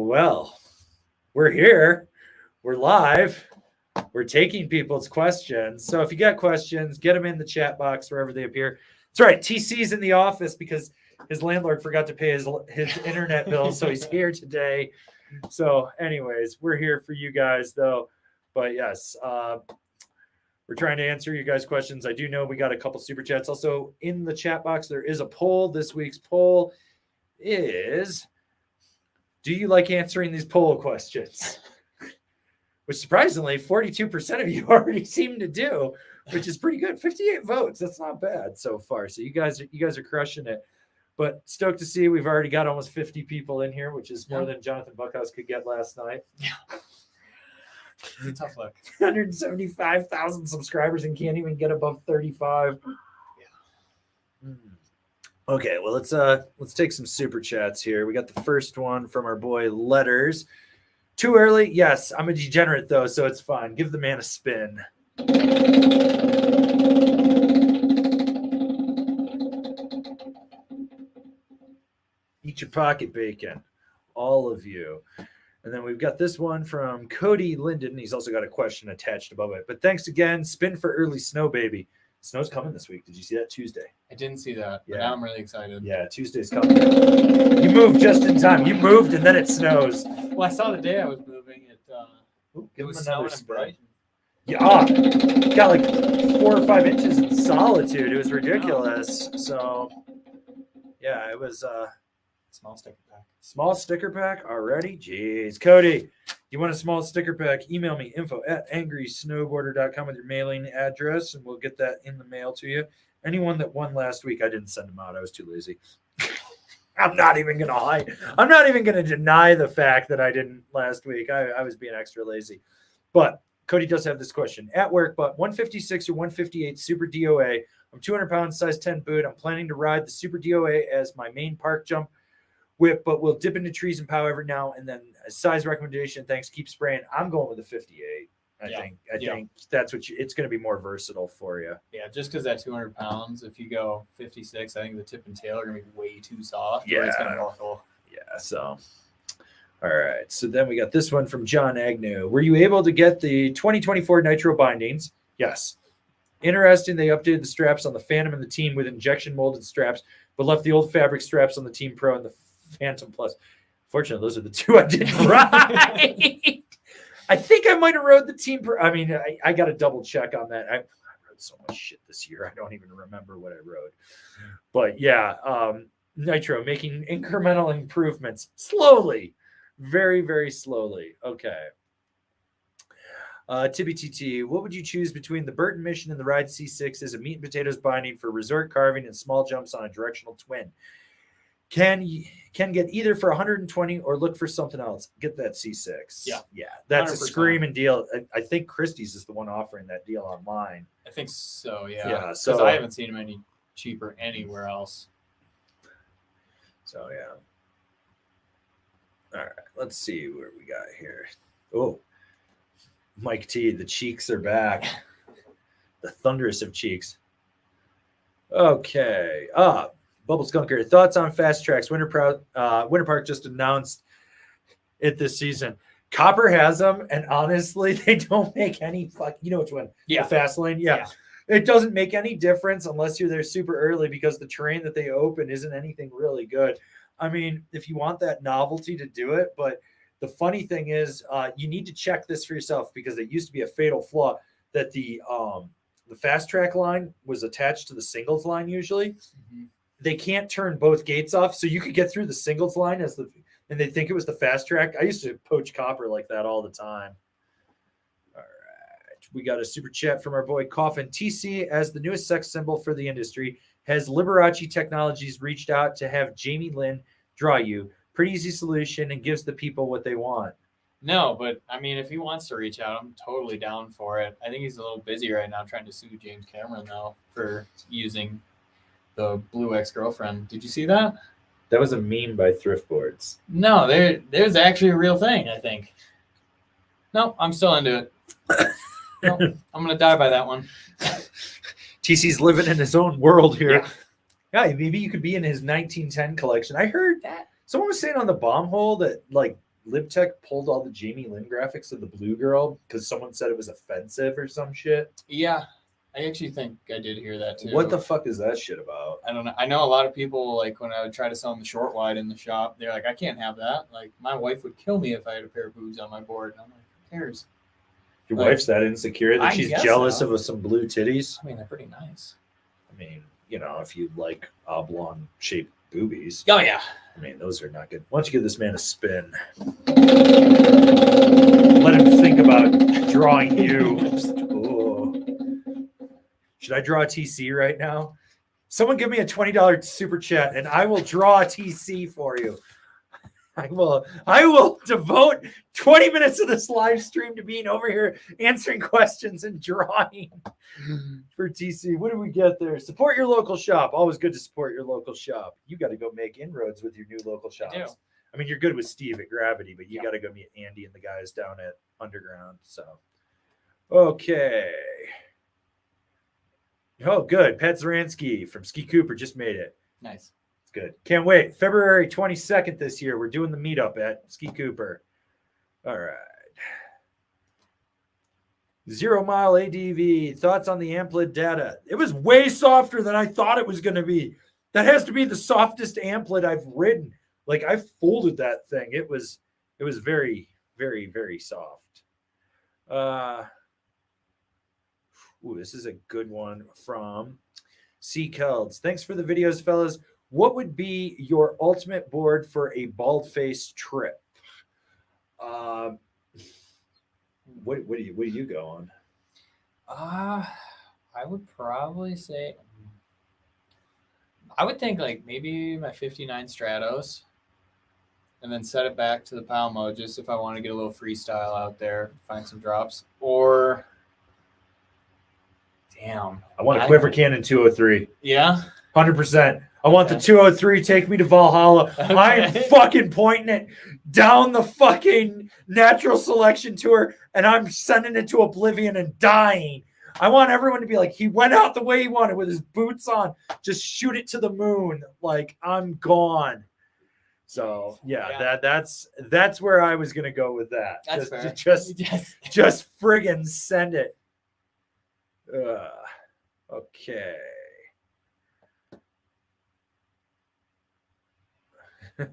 Well, we're here. We're live. We're taking people's questions. So if you got questions, get them in the chat box wherever they appear. That's right. TC's in the office because his landlord forgot to pay his internet bill, so he's here today. So anyways, we're here for you guys, though. But yes, we're trying to answer you guys' questions. I do know we got a couple super chats. Also, in the chat box, there is a poll. This week's poll is, do you like answering these poll questions? Which surprisingly, 42% of you already seem to do, which is pretty good. 58 votes. That's not bad so far. So you guys are crushing it. But stoked to see we've already got almost 50 people in here, which is more than Jonathan Buckhouse could get last night. Yeah. It's a tough look. 175,000 subscribers and can't even get above 35. Yeah. Okay, well let's take some super chats here. We got the first one from our boy Letters. Too early? Yes, I'm a degenerate though, so it's fine. Give the man a spin. Eat your pocket bacon, all of you. And then we've got this one from Cody Linden. He's also got a question attached above it. But thanks again. Spin for early snow, baby. Snow's coming this week. Did you see that Tuesday? I didn't see that, but now I'm really excited. Yeah, Tuesday's coming. You moved just in time. You moved and then it snows. Well, I saw the day I was moving. It was snowing and bright. Yeah, got like 4 or 5 inches in solitude. It was ridiculous. So, yeah, it was small sticker pack. Small sticker pack already? Jeez. Cody, you want a small sticker pack? Email me info@angrysnowboarder.com with your mailing address, and we'll get that in the mail to you. Anyone that won last week, I didn't send them out. I was too lazy. I'm not even going to hide. I'm not even going to deny the fact that I didn't last week. I was being extra lazy. But Cody does have this question. At work, but 156 or 158 Super DOA. I'm 200 pounds, size 10 boot. I'm planning to ride the Super DOA as my main park jump whip, but we'll dip into trees and pow every now and then. A size recommendation. Thanks. Keep spraying. I'm going with the 58. I think that's what it's going to be more versatile for you. Yeah, just because that 200 pounds, if you go 56, I think the tip and tail are going to be way too soft. Yeah. It's going to buckle. Yeah, so. All right. So then we got this one from John Agnew. Were you able to get the 2024 Nitro bindings? Yes. Interesting. They updated the straps on the Phantom and the Team with injection molded straps, but left the old fabric straps on the Team Pro and the Phantom Plus. Fortunately, those are the two I didn't ride. I think I might have rode the Team Pro. I mean, I got to double check on that. I rode so much shit this year. I don't even remember what I rode. But yeah, Nitro making incremental improvements slowly. Very, very slowly. Okay. Tibby TT, what would you choose between the Burton Mission and the Ride C6 as a meat and potatoes binding for resort carving and small jumps on a directional twin? Can get either for 120 or look for something else. Get that C6. Yeah. That's 100%. A screaming deal. I think Christie's is the one offering that deal online. I think so. Yeah. Yeah. Because So I haven't seen them any cheaper anywhere else. So yeah. All right. Let's see where we got here. Oh, Mike T. The cheeks are back. The thunderous of cheeks. Okay. Bubble Skunker, thoughts on fast tracks? Winter Park just announced it this season. Copper has them, and honestly, they don't make any you know which one? Yeah. The fast lane? Yeah. It doesn't make any difference unless you're there super early because the terrain that they open isn't anything really good. I mean, if you want that novelty to do it, but the funny thing is you need to check this for yourself because it used to be a fatal flaw that the fast track line was attached to the singles line usually. Mm-hmm. They can't turn both gates off, so you could get through the singles line and they think it was the fast track. I used to poach copper like that all the time. All right. We got a super chat from our boy Coffin. TC, as the newest sex symbol for the industry, has Liberace Technologies reached out to have Jamie Lynn draw you? Pretty easy solution and gives the people what they want. No, but I mean, if he wants to reach out, I'm totally down for it. I think he's a little busy right now trying to sue James Cameron, though, for using the blue ex-girlfriend. Did you see that? That was a meme by Thriftboards. No, there's actually a real thing, I think. No, I'm still into it. No, I'm going to die by that one. TC's living in his own world here. Yeah, maybe you could be in his 1910 collection. I heard that someone was saying on the bomb hole that like LibTech pulled all the Jamie Lynn graphics of the Blue Girl because someone said it was offensive or some shit? Yeah, I actually think I did hear that too. What the fuck is that shit about? I don't know. I know a lot of people, like, when I would try to sell them the short wide in the shop, they're like, I can't have that. Like, my wife would kill me if I had a pair of boobs on my board. And I'm like, who cares? Your Like, wife's that insecure that I she's guess jealous so. of some blue titties? I mean, they're pretty nice. I mean, you know, if you like oblong shaped boobies, Oh, yeah. I mean, those are not good. Why don't you give this man a spin? Let him think about drawing you. Oh. Should I draw a TC right now? Someone give me a $20 super chat and I will draw a TC for you. I will devote 20 minutes of this live stream to being over here answering questions and drawing for TC. What do we get there? Support your local shop. Always good to support your local shop. You got to go make inroads with your new local shops. I mean, you're good with Steve at Gravity, but you got to go meet Andy and the guys down at Underground. So, okay. Oh, good. Pat Zaransky from Ski Cooper just made it. Nice. Good. Can't wait. February 22nd this year. We're doing the meetup at Ski Cooper. All right. 0 Mile ADV. Thoughts on the Amplid data? It was way softer than I thought it was going to be. That has to be the softest Amplid I've ridden. Like, I folded that thing. It was very, very, very soft. This is a good one from C. Kelds. Thanks for the videos, fellas. What would be your ultimate board for a bald-faced trip? What do you go on? I would probably say, I would think like maybe my 59 Stratos, and then set it back to the PAL mode just if I want to get a little freestyle out there, find some drops. Or, damn, I want a Quiver Cannon 203. Yeah, 100%. I want the 203. Take me to Valhalla. Okay. I'm fucking pointing it down the fucking natural selection tour, and I'm sending it to oblivion and dying. I want everyone to be like, he went out the way he wanted with his boots on. Just shoot it to the moon. Like, I'm gone. So yeah. That's where I was gonna go with that. That's fair. Just friggin' send it. Okay. All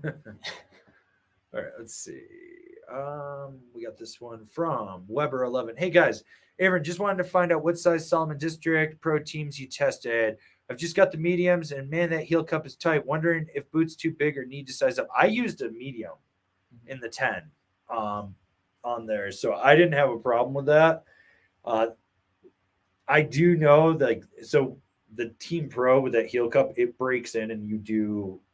right, let's see. We got this one from Weber11. Hey guys, Aaron, just wanted to find out what size Solomon District Pro teams you tested. I've just got the mediums, and man, that heel cup is tight. Wondering if boots too big or need to size up. I used a medium in the 10 on there, so I didn't have a problem with that. I do know, like, so the Team Pro with that heel cup, it breaks in, and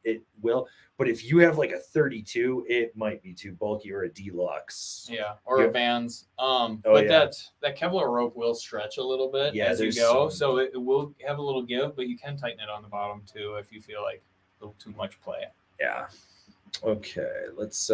it will. But if you have like a 32, it might be too bulky, or a deluxe. Yeah, or a Vans. But that Kevlar rope will stretch a little bit as you go, so it will have a little give, but you can tighten it on the bottom too if you feel like a little too much play. Yeah. Okay, let's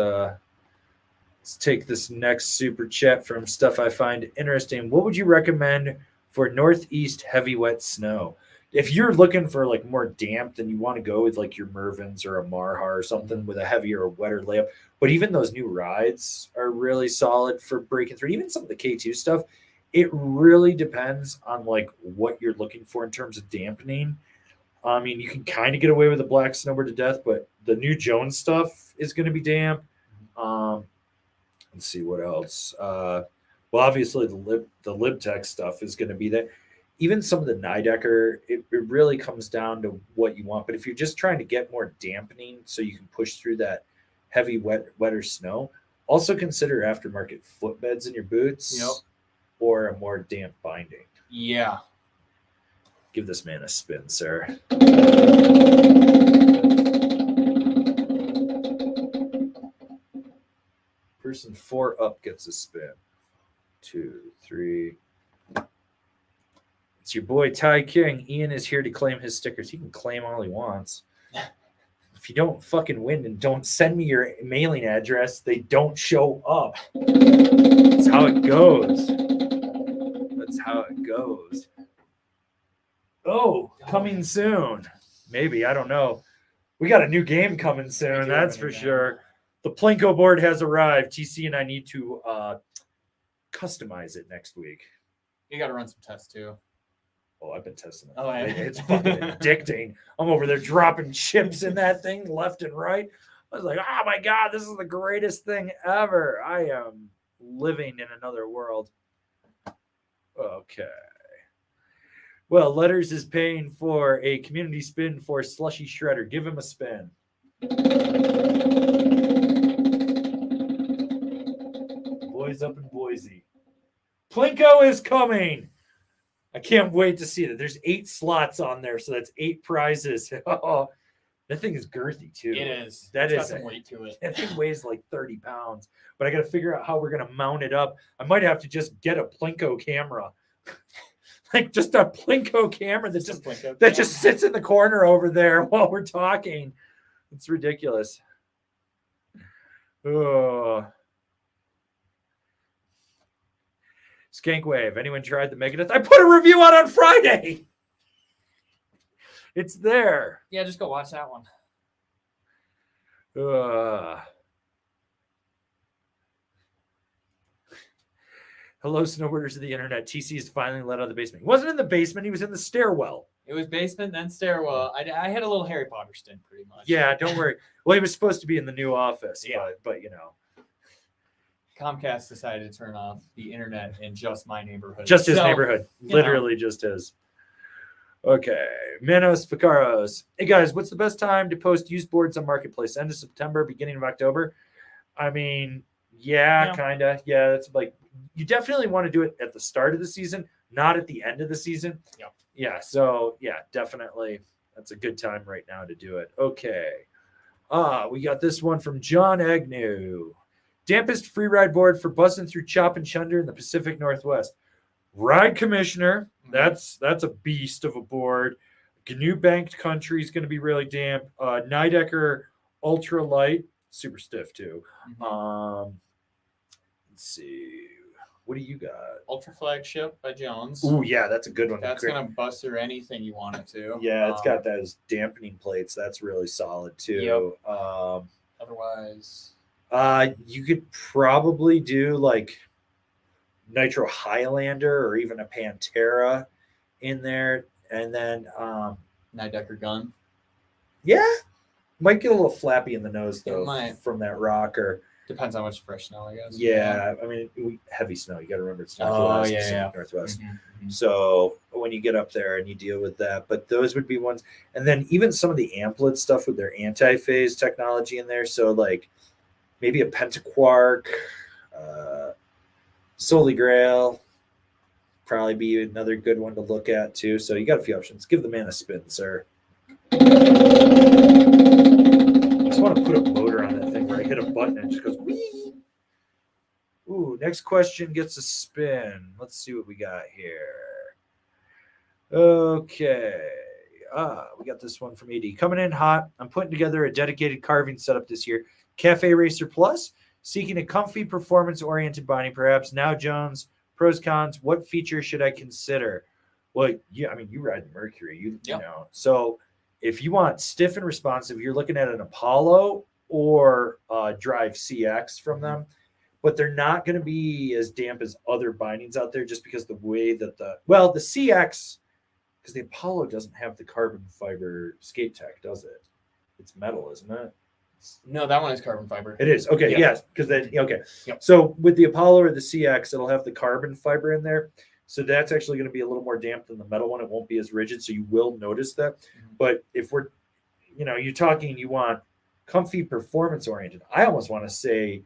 take this next super chat from Stuff I Find Interesting. What would you recommend for Northeast heavy wet snow? If you're looking for like more damp, then you want to go with like your Mervins or a Marha or something with a heavier or wetter layup. But even those new rides are really solid for breaking through. Even some of the K2 stuff, it really depends on like what you're looking for in terms of dampening. I mean, you can kind of get away with the black Snowboard to death, but the new Jones stuff is going to be damp. Let's see what else. Well, obviously the LibTech stuff is going to be there. Even some of the Nidecker, it really comes down to what you want. But if you're just trying to get more dampening so you can push through that heavy, wetter snow, also consider aftermarket footbeds in your boots. Yep. Or a more damp binding. Yeah. Give this man a spin, sir. Person 4 up gets a spin. 2, 3. It's your boy Ty King. Ian is here to claim his stickers. He can claim all he wants. If you don't fucking win and don't send me your mailing address, they don't show up. That's how it goes. That's how it goes. Oh, coming soon. Maybe. I don't know. We got a new game coming soon. That's for sure. The Plinko board has arrived. TC and I need to customize it next week. You got to run some tests too. Oh, I've been testing it. Oh, yeah. It's fucking addicting. I'm over there dropping chips in that thing left and right. I was like, oh my God, this is the greatest thing ever. I am living in another world. Okay. Well, Letters is paying for a community spin for Slushy Shredder. Give him a spin. Boys up in Boise. Plinko is coming. I can't wait to see that. There's 8 slots on there, so that's 8 prizes. Oh, that thing is girthy too. It is. That It's is got some weight to it. That thing weighs like 30 pounds. But I got to figure out how we're going to mount it up. I might have to just get a Plinko camera. Like just a Plinko camera that just sits in the corner over there while we're talking. It's ridiculous. Oh. Skank Wave. Anyone tried the Megadeth? I put a review out on Friday. It's there. Yeah, just go watch that one. Hello, snowboarders of the internet. TC is finally let out of the basement. He wasn't in the basement. He was in the stairwell. It was basement, then stairwell. I had a little Harry Potter stint, pretty much. Yeah, don't worry. Well, he was supposed to be in the new office, Yeah. but you know. Comcast decided to turn off the internet in just my neighborhood. Just his neighborhood. Literally just his. Okay. Manos Ficaros. Hey, guys, what's the best time to post used boards on Marketplace? End of September, beginning of October? I mean, yeah. Kind of. Yeah, it's like, you definitely want to do it at the start of the season, not at the end of the season. Yep. Yeah, so, yeah, definitely. That's a good time right now to do it. Okay. We got this one from John Agnew. Dampest free ride board for busting through Chop and Chunder in the Pacific Northwest. Ride Commissioner. That's a beast of a board. GNU Banked Country is going to be really damp. Nidecker Ultra Light, super stiff too. Let's see. What do you got? Ultra Flagship by Jones. Oh yeah, that's a good one. That's going to bust through anything you want it to. Yeah, it's got those dampening plates. That's really solid too. Yep. Otherwise, you could probably do like Nitro Highlander or even a Pantera in there, and then Nidecker Gun. Yeah, might get a little flappy in the nose though from that rocker. Depends how much fresh snow, I guess. Yeah, I mean heavy snow. You got to remember it's Northwest, Northwest. Mm-hmm. So when you get up there and you deal with that, but those would be ones. And then even some of the amplet stuff with their anti-phase technology in there. So like maybe a Pentaquark, Holy Grail, probably be another good one to look at too. So you got a few options. Give the man a spin, sir. I just want to put a motor on that thing where I hit a button and it just goes whee. Ooh, next question gets a spin. Let's see what we got here. Okay. We got this one from AD. Coming in hot. I'm putting together a dedicated carving setup this year. Cafe Racer Plus. Seeking a comfy, performance-oriented binding, perhaps. Now, Jones, pros, cons. What features should I consider? Well, yeah, I mean, you ride the Mercury, you know. So if you want stiff and responsive, you're looking at an Apollo or Drive CX from them. But they're not going to be as damp as other bindings out there just because the way that the CX, because the Apollo doesn't have the carbon fiber skate tech, does it? It's metal, isn't it? No, that one is carbon fiber. It is. Okay, yes, because then, okay. Yep. So with the Apollo or the CX, it'll have the carbon fiber in there. So that's actually going to be a little more damp than the metal one. It won't be as rigid, so you will notice that. But if we're, you're talking, you want comfy, performance-oriented. I almost want to say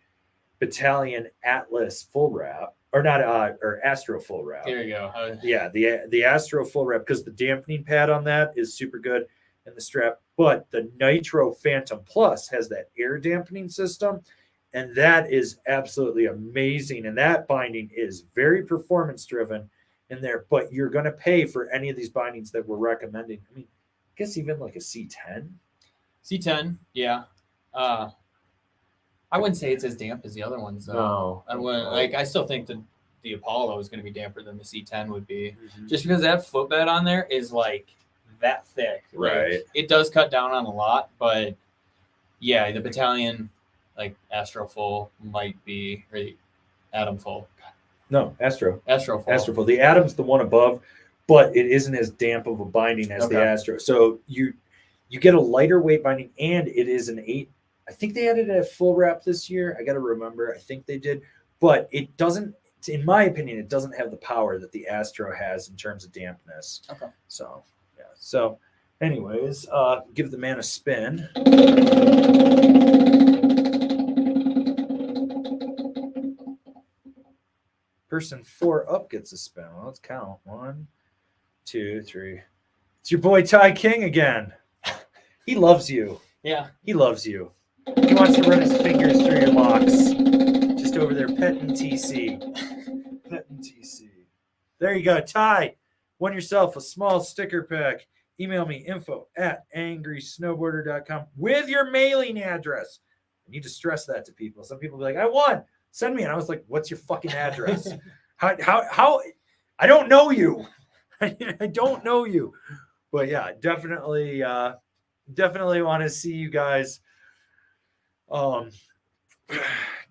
Battalion Atlas full wrap, or not, or Astro full wrap. There you go. Yeah, the Astro full wrap, because the dampening pad on that is super good, and the strap. But the Nitro Phantom Plus has that air dampening system, and that is absolutely amazing. And that binding is very performance driven in there. But you're going to pay for any of these bindings that we're recommending. I mean, I guess even like a C10. C10, yeah. I wouldn't say it's as damp as the other ones, though. No. I wouldn't. Like, I still think the Apollo is going to be damper than the C10 would be, just because that footbed on there is like that thick. Right. Like, it does cut down on a lot, but yeah, the Battalion like Astro Full might be, or the Atom Full. No, Astro. Astro Full. Astro Full. The Atom's the one above, but it isn't as damp of a binding as the Okay. Astro. So you get a lighter weight binding, and it is an 8. I think they added a full wrap this year. I got to remember. I think they did, but it doesn't. In my opinion, it doesn't have the power that the Astro has in terms of dampness. Okay. So yeah. So, anyways, give the man a spin. Person 4 up gets a spin. Well, let's count. 1, 2, 3. It's your boy Ty King again. He loves you. Yeah. He loves you. He wants to run his fingers through your locks. Just over there, petting TC. Petting TC. There you go, Ty. Won yourself a small sticker pack. Email me info@angrysnowboarder.com with your mailing address. I need to stress that to people. Some people be like, I won. Send me. And I was like, what's your fucking address? How? I don't know you. I don't know you. But yeah, definitely want to see you guys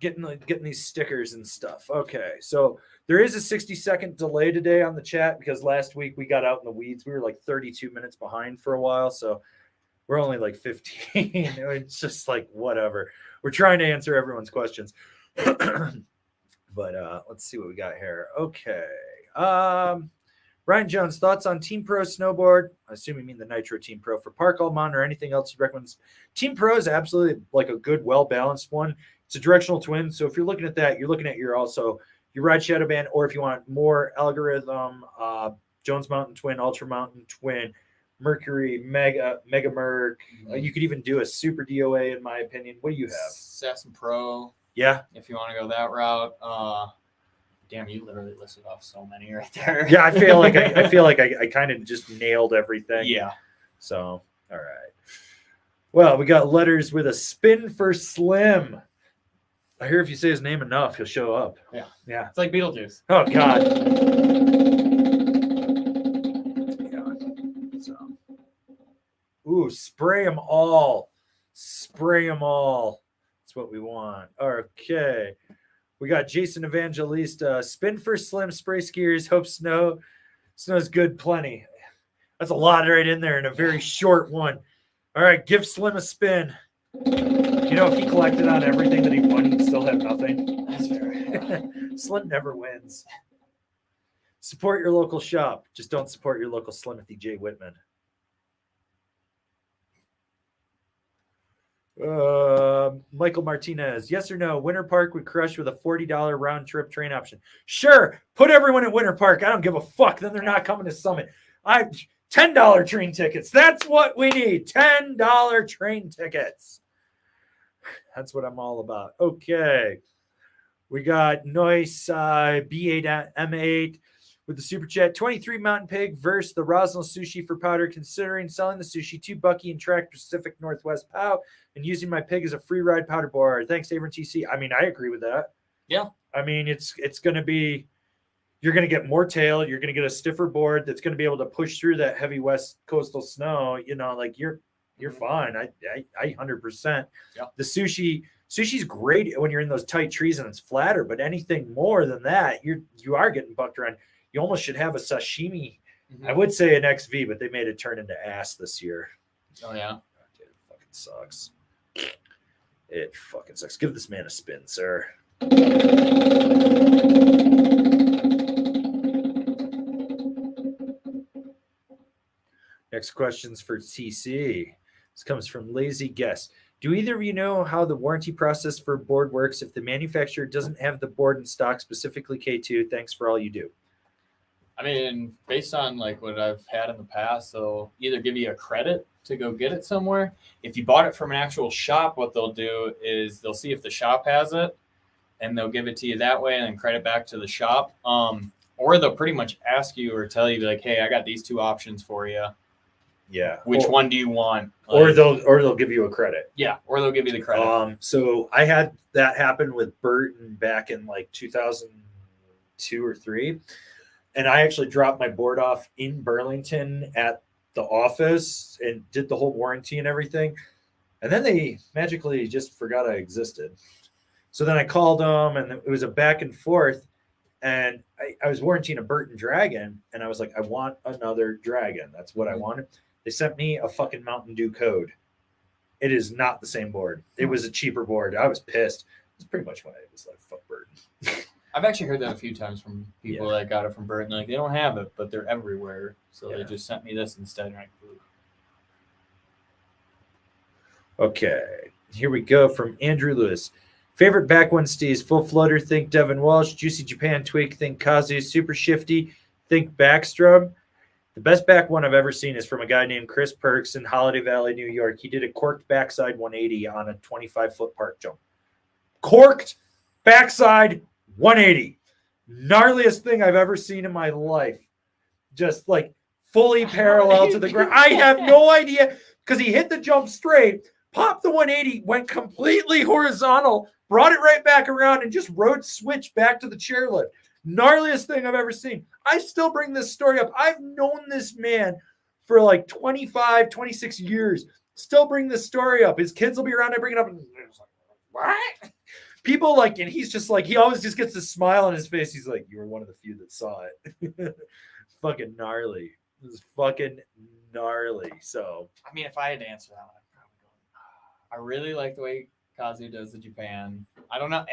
getting these stickers and stuff. Okay, so there is a 60-second delay today on the chat because last week we got out in the weeds. We were like 32 minutes behind for a while, so we're only like 15. It's just like whatever. We're trying to answer everyone's questions. But let's see what we got here. Okay. Ryan Jones, thoughts on Team Pro Snowboard? I assume you mean the Nitro Team Pro for Park Almond or anything else you recommend. Team Pro is absolutely like a good, well-balanced one. It's a directional twin. So if you're looking at that, you're looking at your ride shadow band, or if you want more algorithm, Jones Mountain Twin, Ultra Mountain Twin, Mercury, Mega Merc. You could even do a Super DOA, in my opinion. What do you have? Assassin Pro. Yeah. If you want to go that route. Damn, you literally listed off so many right there. Yeah, I feel like I kind of just nailed everything. Yeah. So, all right. Well, we got letters with a spin for Slim. I hear if you say his name enough, he'll show up. Yeah. Yeah. It's like Beetlejuice. Oh God. Yeah. So. Ooh, spray them all. Spray them all. That's what we want. Okay. We got Jason Evangelista. Spin for Slim spray skiers. Hope snow's good plenty. That's a lot right in there in a very short one. All right, give Slim a spin. You know, if he collected on everything that he won, he'd still have nothing. That's fair. Slim never wins. Support your local shop. Just don't support your local Slimothy J. Whitman. Michael Martinez, yes or no? Winter Park would crush with a $40 round trip train option. Sure, put everyone at Winter Park. I don't give a fuck. Then they're not coming to Summit. $10 train tickets. That's what we need. $10 train tickets. That's what I'm all about. Okay, we got Noise B8 M8 with the super chat. 23 Mountain Pig versus the Rosnell Sushi for powder. Considering selling the sushi to Bucky and Track Pacific Northwest POW and using my pig as a free ride powder board. Thanks, Avon TC. I mean, I agree with that. Yeah. I mean, it's going to be, you're going to get more tail. You're going to get a stiffer board that's going to be able to push through that heavy west coastal snow. You know, like you're fine. I 100%. Yeah. The sushi's great when you're in those tight trees and it's flatter, but anything more than that, you are getting bucked around. You almost should have a sashimi. Mm-hmm. I would say an XV, but they made it turn into ass this year. Oh, yeah. Dude, it fucking sucks. It fucking sucks. Give this man a spin, sir. Next question's for TC. This comes from Lazy Guest. Do either of you know how the warranty process for board works if the manufacturer doesn't have the board in stock, specifically K2? Thanks for all you do. I mean, based on like what I've had in the past, they'll either give you a credit to go get it somewhere. If you bought it from an actual shop, what they'll do is they'll see if the shop has it and they'll give it to you that way and then credit back to the shop. Or they'll pretty much ask you or tell you like, hey, I got these two options for you. Yeah. Which one do you want? Like, or they'll give you a credit. Yeah, or they'll give you the credit. So I had that happen with Burton back in like 2002 or 3. And I actually dropped my board off in Burlington at the office and did the whole warranty and everything. And then they magically just forgot I existed. So then I called them, and it was a back and forth. And I was warranting a Burton Dragon, and I was like, I want another Dragon. That's what I wanted. They sent me a fucking Mountain Dew code. It is not the same board. It was a cheaper board. I was pissed. It's pretty much why I was like, fuck Burton. I've actually heard that a few times from people that got it from Burton. Like, they don't have it, but they're everywhere. So they just sent me this instead. And okay, here we go from Andrew Lewis. Favorite back one stees: full floater, think Devin Walsh; juicy Japan tweak, think Kazu; super shifty, think Backstrom. The best back one I've ever seen is from a guy named Chris Perks in Holiday Valley, New York. He did a corked backside 180 on a 25-foot park jump. Corked backside 180. Gnarliest thing I've ever seen in my life. Just like fully parallel to the ground. I have no idea, because he hit the jump straight, popped the 180, went completely horizontal, brought it right back around, and just rode switch back to the chairlift. Gnarliest thing I've ever seen. I still bring this story up. I've known this man for like 25, 26 years. Still bring this story up. His kids will be around. I bring it up, and it's like, what? People like, and he's just like, he always just gets a smile on his face. He's like, you were one of the few that saw it. Fucking gnarly. It was fucking gnarly. So, I mean, if I had to answer that one, I'd probably go, I really like the way Kazu does the Japan. I don't know.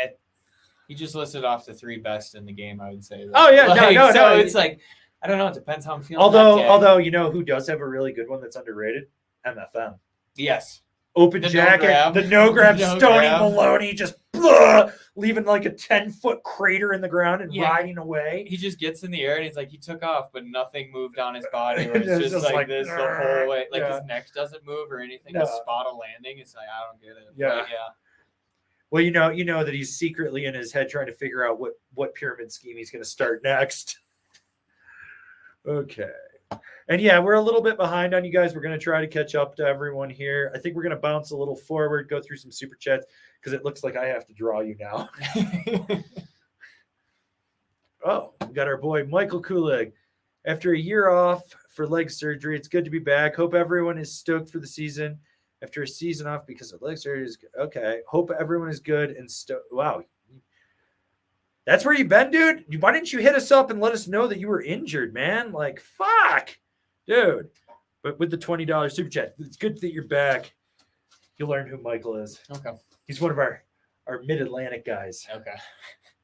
He just listed off the 3 best in the game, I would say. Oh, yeah. Like, No. So it's like, I don't know. It depends how I'm feeling. Although, you know who does have a really good one that's underrated? MFM. Yes. Open the jacket, the no grab, Stoney Maloney, just leaving like a 10-foot crater in the ground and riding away. He just gets in the air and he's like, he took off, but nothing moved on his body. Or it's just like this the whole way. Like his neck doesn't move or anything. The spot of landing, it's like, I don't get it. Yeah. But well, you know that he's secretly in his head trying to figure out what pyramid scheme he's going to start next. Okay. And yeah, we're a little bit behind on you guys. We're going to try to catch up to everyone here. I think we're going to bounce a little forward, go through some super chats, because it looks like I have to draw you now. Oh, we got our boy Michael Kulig. After a year off for leg surgery, it's good to be back. Hope everyone is stoked for the season. After a season off because of leg surgery, is good. Okay. Hope everyone is good and stoked. Wow. That's where you been, dude? Why didn't you hit us up and let us know that you were injured, man? Like, fuck. Dude. But with the $20 super chat, it's good that you're back. You'll learn who Michael is. Okay. He's one of our mid-Atlantic guys. Okay.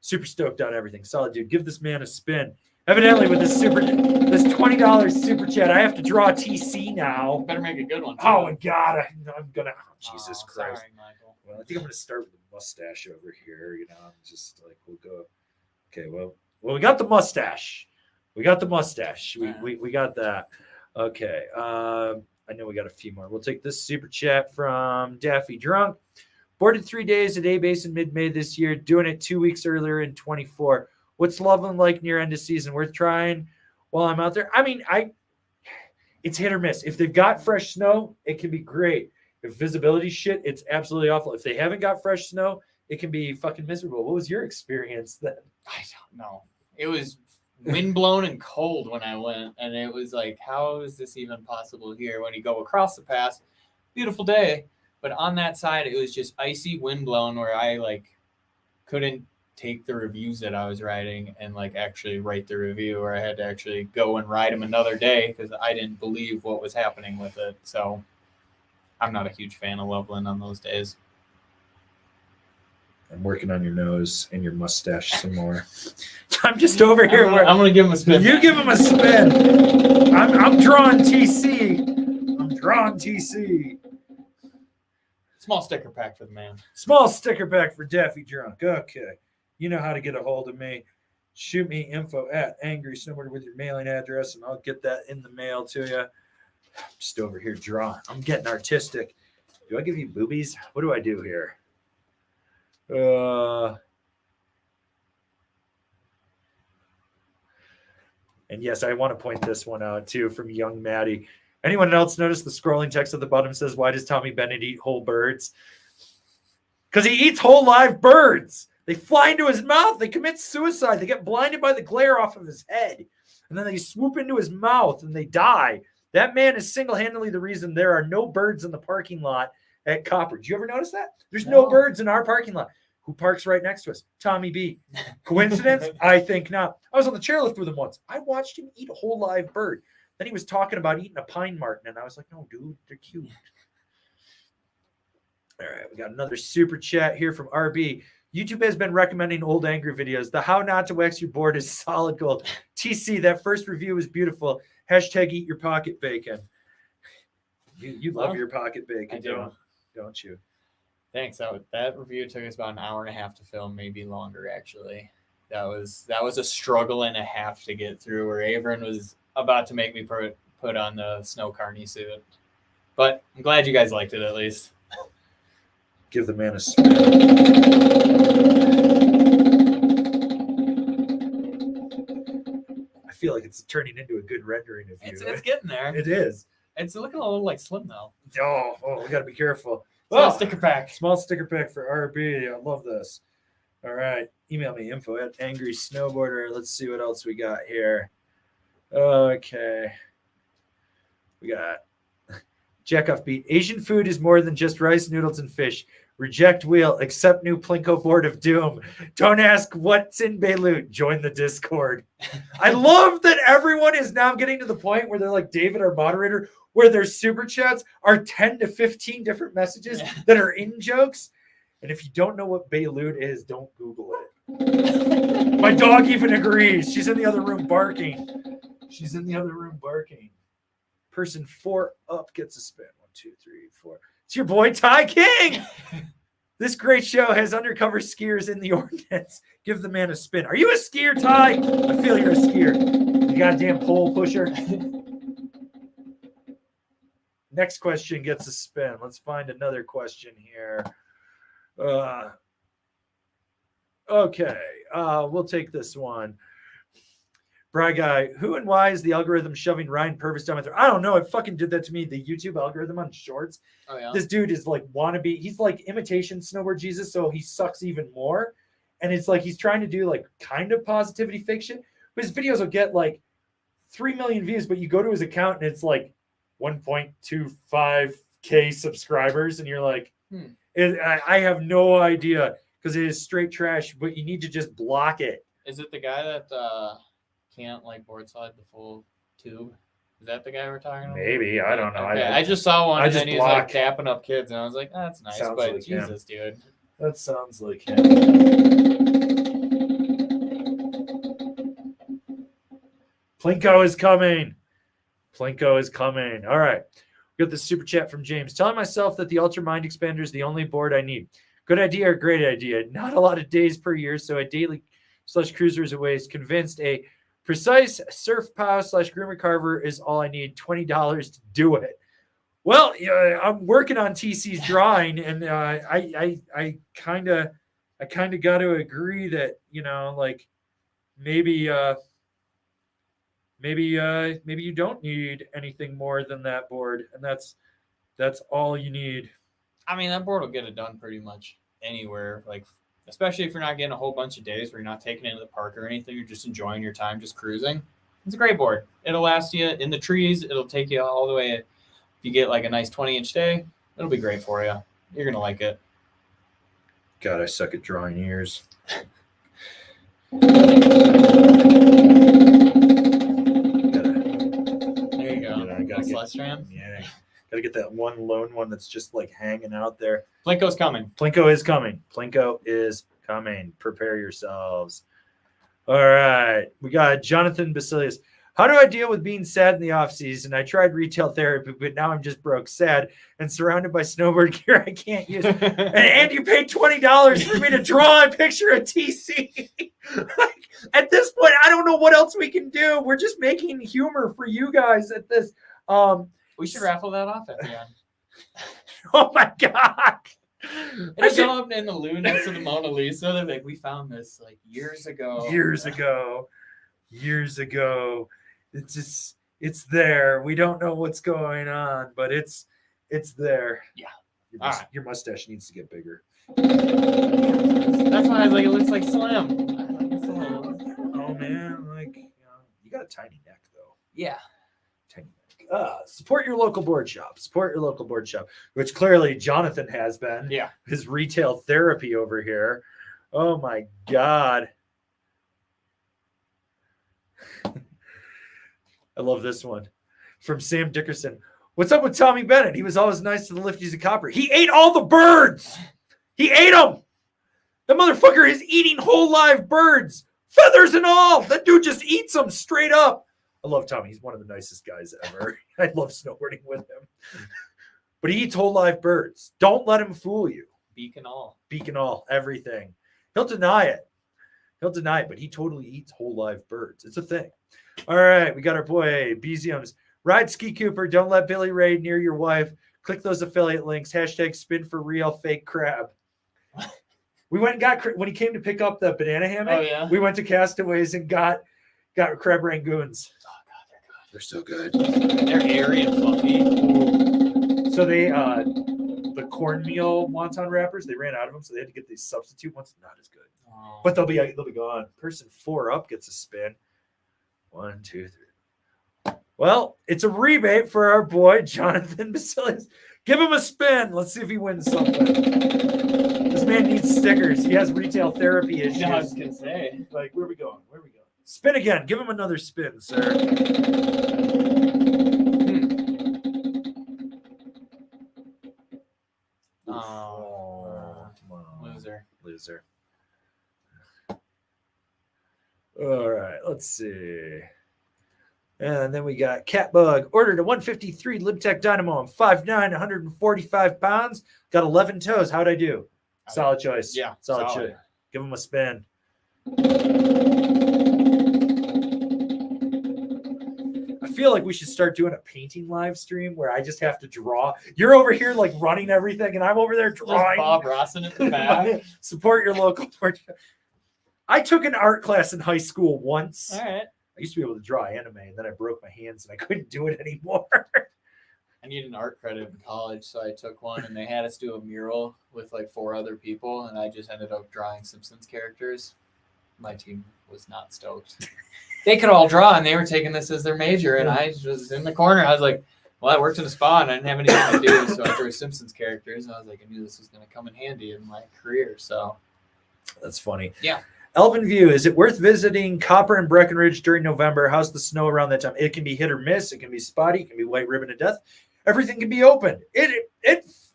Super stoked on everything. Solid, dude. Give this man a spin. Evidently, with this $20 super chat, I have to draw a TC now. You better make a good one. Too. Oh, my God. I'm going to. Oh, Jesus Christ. Sorry, Michael. Well, I think I'm going to start with the mustache over here. You know, I'm just like, we'll go. Okay, well, we got the mustache. We got that. Okay. I know we got a few more. We'll take this super chat from Daffy Drunk. Boarded 3 days at A-Base in mid-May this year, doing it 2 weeks earlier in 24. What's Loveland like near end of season? Worth trying while I'm out there? I mean, it's hit or miss. If they've got fresh snow, it can be great. If visibility shit, it's absolutely awful. If they haven't got fresh snow, it can be fucking miserable. What was your experience then? I don't know. It was windblown and cold when I went, and it was like, how is this even possible here? When you go across the pass, beautiful day, but on that side, it was just icy, windblown, where I like couldn't take the reviews that I was writing and like actually write the review, or I had to actually go and ride them another day because I didn't believe what was happening with it. So I'm not a huge fan of Loveland on those days. I'm working on your nose and your mustache some more. I'm just over here. I'm going to give him a spin. You give him a spin. I'm drawing TC. Small sticker pack for the man. Small sticker pack for Daffy Drunk. Okay. You know how to get a hold of me. Shoot me info at Angry Snowboarder with your mailing address, and I'll get that in the mail to you. I'm just over here drawing. I'm getting artistic. Do I give you boobies? What do I do here? And yes, I want to point this one out too from Young Maddie. Anyone else notice the scrolling text at the bottom says, why does Tommy Bennett eat whole birds? Because he eats whole live birds. They fly into his mouth. They commit suicide. They get blinded by the glare off of his head. And then they swoop into his mouth and they die. That man is single-handedly the reason there are no birds in the parking lot at Copper. Did you ever notice that? There's no birds in our parking lot. Who parks right next to us? Tommy B. Coincidence? I think not. I was on the chairlift with him once. I watched him eat a whole live bird. Then he was talking about eating a pine marten, and I was like, no, dude, they're cute. All right, we got another super chat here from RB. YouTube has been recommending old angry videos. The how not to wax your board is solid gold. TC, that first review was beautiful. Hashtag eat your pocket bacon. You love your pocket bacon, don't you? Thanks. That review took us about an hour and a half to film, maybe longer actually. That was a struggle and a half to get through, where Averin was about to make me put on the snow carny suit. But I'm glad you guys liked it at least. Give the man a spin. I feel like it's turning into a good rendering of you. It's getting there. It is. It's looking a little like Slim though. Oh, we got to be careful. Small sticker pack. Small sticker pack for RB. I love this. All right. Email me info@angrysnowboarder. Let's see what else we got here. Okay. We got Jackoff beat. Asian food is more than just rice, noodles, and fish. Reject wheel. Accept new Plinko board of doom. Don't ask what's in Beirut. Join the Discord. I love that everyone is now getting to the point where they're like, David, our moderator, where their super chats are 10 to 15 different messages that are in jokes. And if you don't know what Beirut is, don't Google it. My dog even agrees. She's in the other room barking. Person 4 up gets a spin. 1, 2, 3, 4. It's your boy Ty King. This great show has undercover skiers in the ordinance. Give the man a spin. Are you a skier, Ty? I feel you're a skier. You goddamn pole pusher. Next question gets a spin. Let's find another question here. Okay. We'll take this one. Bry guy, who and why is the algorithm shoving Ryan Purvis down my throat? I don't know. It fucking did that to me. The YouTube algorithm on shorts. Oh, yeah. This dude is like wannabe. He's like imitation snowboard Jesus, so he sucks even more. And it's like he's trying to do like kind of positivity fiction, but his videos will get like 3 million views, but you go to his account and it's like 1.25K subscribers, and you're like, I have no idea because it is straight trash, but you need to just block it. Is it the guy that can't like board slide the full tube? Is that the guy we're talking about? Maybe. I don't know. Okay. I just saw one and then he's like tapping up kids, and I was like, oh, that's nice. Sounds but like Jesus, dude. That sounds like him. Plinko is coming. All right. We got the super chat from James. Telling myself that the Ultra Mind Expander is the only board I need. Good idea or great idea? Not a lot of days per year, so a daily / cruisers away is convinced a precise surf pow / groomer carver is all I need. $20 to do it. Well, I'm working on TC's drawing, and I kind of got to agree that like maybe you don't need anything more than that board, and that's all you need. I mean, that board will get it done pretty much anywhere, like especially if you're not getting a whole bunch of days where you're not taking it into the park or anything, you're just enjoying your time just cruising. It's a great board. It'll last you in the trees. It'll take you all the way. If you get like a nice 20-inch day, it'll be great for you. You're going to like it. God, I suck at drawing ears. There you go. Yeah. Got to get that one lone one that's just like hanging out there. Plinko's coming. Plinko is coming. Prepare yourselves. All right. We got Jonathan Basilius. How do I deal with being sad in the off season? I tried retail therapy, but now I'm just broke, sad, and surrounded by snowboard gear I can't use. and you paid $20 for me to draw a picture of TC. Like, at this point, I don't know what else we can do. We're just making humor for you guys at this. We should raffle that off at the end. Oh my God. It'll go up in the loo next to the Mona Lisa. They're like, we found this like years ago. It's there. We don't know what's going on, but it's there. Yeah. Your mustache needs to get bigger. That's why I was like, it looks like Slim. Oh man, like you got a tiny neck though. Yeah. Support your local board shop. Support your local board shop, which clearly Jonathan has been. Yeah. His retail therapy over here. Oh my God. I love this one from Sam Dickerson. What's up with Tommy Bennett? He was always nice to the lifties of Copper. He ate all the birds. He ate them. The motherfucker is eating whole live birds, feathers and all. That dude just eats them straight up. I love Tommy. He's one of the nicest guys ever. I love snowboarding with him. But he eats whole live birds. Don't let him fool you. Beak and all. Beak and all, everything. He'll deny it. But he totally eats whole live birds. It's a thing. All right, we got our boy Beziums. Ride Ski Cooper. Don't let Billy Ray near your wife. Click those affiliate links. Hashtag spin for real fake crab. We went and got, when he came to pick up the banana hammock, we went to Castaways and got crab rangoons. Oh, God, they're so good. They're airy and fluffy. So they, the cornmeal wonton wrappers, they ran out of them, so they had to get these substitute ones. Not as good. Oh. But they'll be gone. Person 4 up gets a spin. 1, 2, 3. Well, it's a rebate for our boy Jonathan Basilius. Give him a spin. Let's see if he wins something. This man needs stickers. He has retail therapy issues. Yeah, I was gonna say. Like, where are we going? Spin again. Give him another spin, sir. Oh, loser. All right, let's see. And then we got Catbug. Ordered a 153 Libtech Dynamo. I'm 5'9", 145 pounds. Got 11 toes. How'd I do? Solid choice. Yeah, solid choice. Give him a spin. I feel like we should start doing a painting live stream where I just have to draw. You're over here like running everything, and I'm over there drawing. Just Bob Rossin at the back. Support your local portrait. I took an art class in high school once. All right. I used to be able to draw anime, and then I broke my hands, and I couldn't do it anymore. I needed an art credit in college, so I took one, and they had us do a mural with like 4 other people, and I just ended up drawing Simpsons characters. My team was not stoked. They could all draw, and they were taking this as their major, and I was in the corner. I was like, well, I worked in a spa, and I didn't have anything to do, so I drew Simpsons characters, and I was like, I knew this was going to come in handy in my career, so. That's funny. Yeah. Elvin View, is it worth visiting Copper and Breckenridge during November? How's the snow around that time? It can be hit or miss. It can be spotty. It can be white ribbon of death. Everything can be open. It's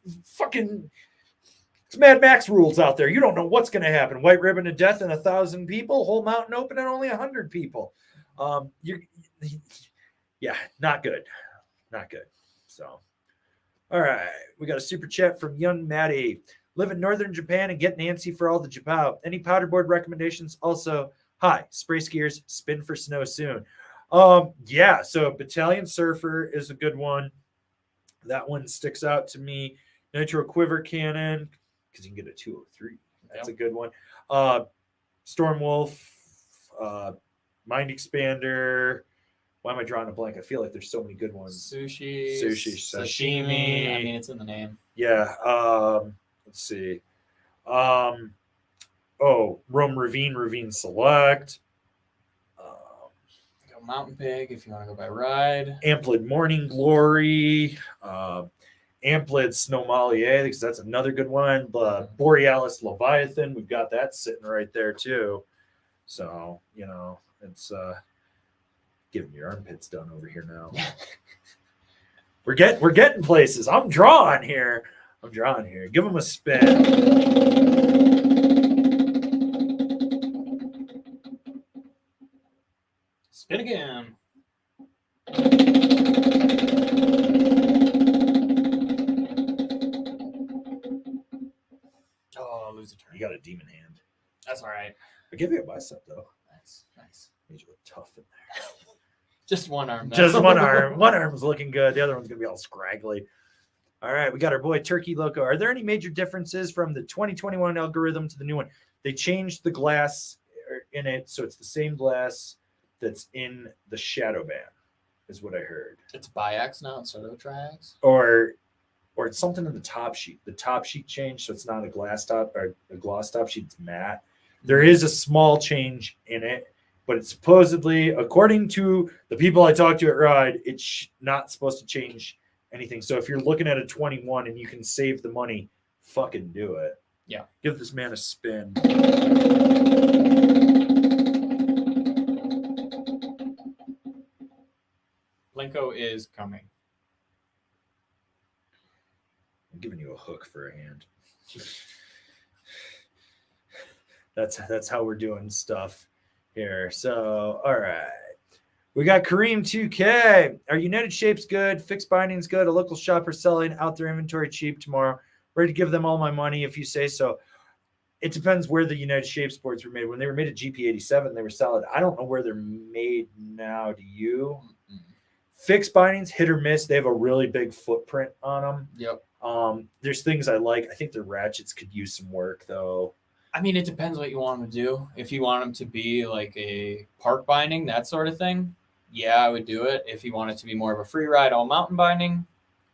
Mad Max rules out there. You don't know what's going to happen. White ribbon of death and 1,000 people. Whole mountain open and only 100 people. Not good. Not good. So, all right. We got a super chat from Young Maddie. Live in northern Japan and get Nancy for all the Japao. Any powderboard recommendations? Also, hi, spray skiers, spin for snow soon. So Battalion Surfer is a good one. That one sticks out to me. Nitro Quiver Cannon, because you can get a 203. That's a good one. Storm Wolf, Mind Expander. Why am I drawing a blank? I feel like there's so many good ones. Sushi, sashimi. I mean, it's in the name. Yeah. Let's see. Rome Ravine Select. Go Mountain Pig if you want to go by ride. Amplid Morning Glory. Amplid Snowmalier, because that's another good one. Borealis Leviathan. We've got that sitting right there too. So, it's giving your armpits done over here now. We're getting places. I'm drawing here. Give them a spin. Spin again. Oh, lose a turn. You got a demon hand. That's all right. I give you a bicep though. Nice. Made you look tough in there. Just one arm. Just one arm. One arm's looking good. The other one's gonna be all scraggly. All right, we got our boy Turkey Loco. Are there any major differences from the 2021 algorithm to the new one? They changed the glass in it, so it's the same glass that's in the shadow band, is what I heard. It's bi-ax now instead of a tri-ax? Or it's something in the top sheet. The top sheet changed, so it's not a glass top or a gloss top sheet, it's matte. There is a small change in it. but it's supposedly, according to the people I talked to at Ride, it's not supposed to change anything. So if you're looking at a 21 and you can save the money, fucking do it. Yeah. Give this man a spin. Plinko is coming. I'm giving you a hook for a hand. That's how we're doing stuff here. So, all right. We got Kareem 2K. Are United Shapes good? Fixed bindings good? A local shopper selling out their inventory cheap tomorrow. Ready to give them all my money if you say so. It depends where the United Shapes boards were made. When they were made at GP87, they were solid. I don't know where they're made now. Do you? Mm-mm. Fixed bindings, hit or miss. They have a really big footprint on them. Yep. There's things I like. I think the ratchets could use some work, though. I mean, it depends what you want them to do. If you want them to be like a park binding, that sort of thing, yeah, I would do it. If you want it to be more of a free ride, all mountain binding,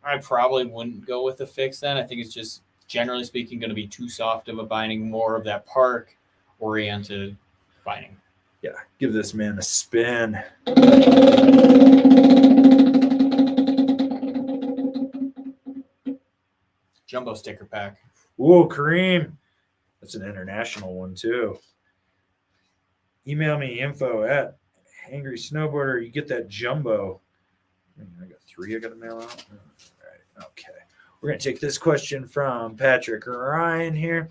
I probably wouldn't go with the fix then. I think it's just, generally speaking, going to be too soft of a binding, more of that park oriented binding. Yeah, give this man a spin. Jumbo sticker pack. Whoa, Kareem. That's an international one, too. Email me info at Angry Snowboarder. You get that jumbo. I got 3 I got to mail out. All right, okay. We're going to take this question from Patrick Ryan here.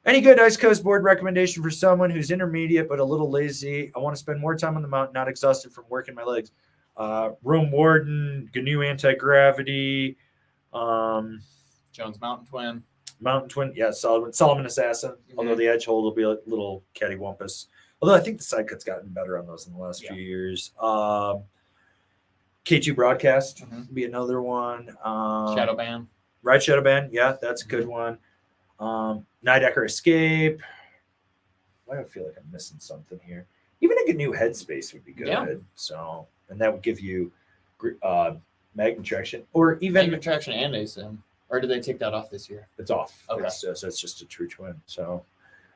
Any good Ice Coast board recommendation for someone who's intermediate but a little lazy? I want to spend more time on the mountain, not exhausted from working my legs. Rome Warden, GNU Anti-Gravity, Jones Mountain Twin. Mountain Twin, yeah, solid one. Solomon Assassin, although the edge hold will be a little cattywampus. Although I think the side cut's gotten better on those in the last few years. K2 Broadcast would be another one. Shadow Band. Right, Shadow Band, yeah, that's a good one. Nidecker Escape. I feel like I'm missing something here. Even a GNU Headspace would be good. Yeah. So, and that would give you magnet traction, or even Magnet traction and ASIM. Or did they take that off this year? It's off. Okay. So it's just a true twin. So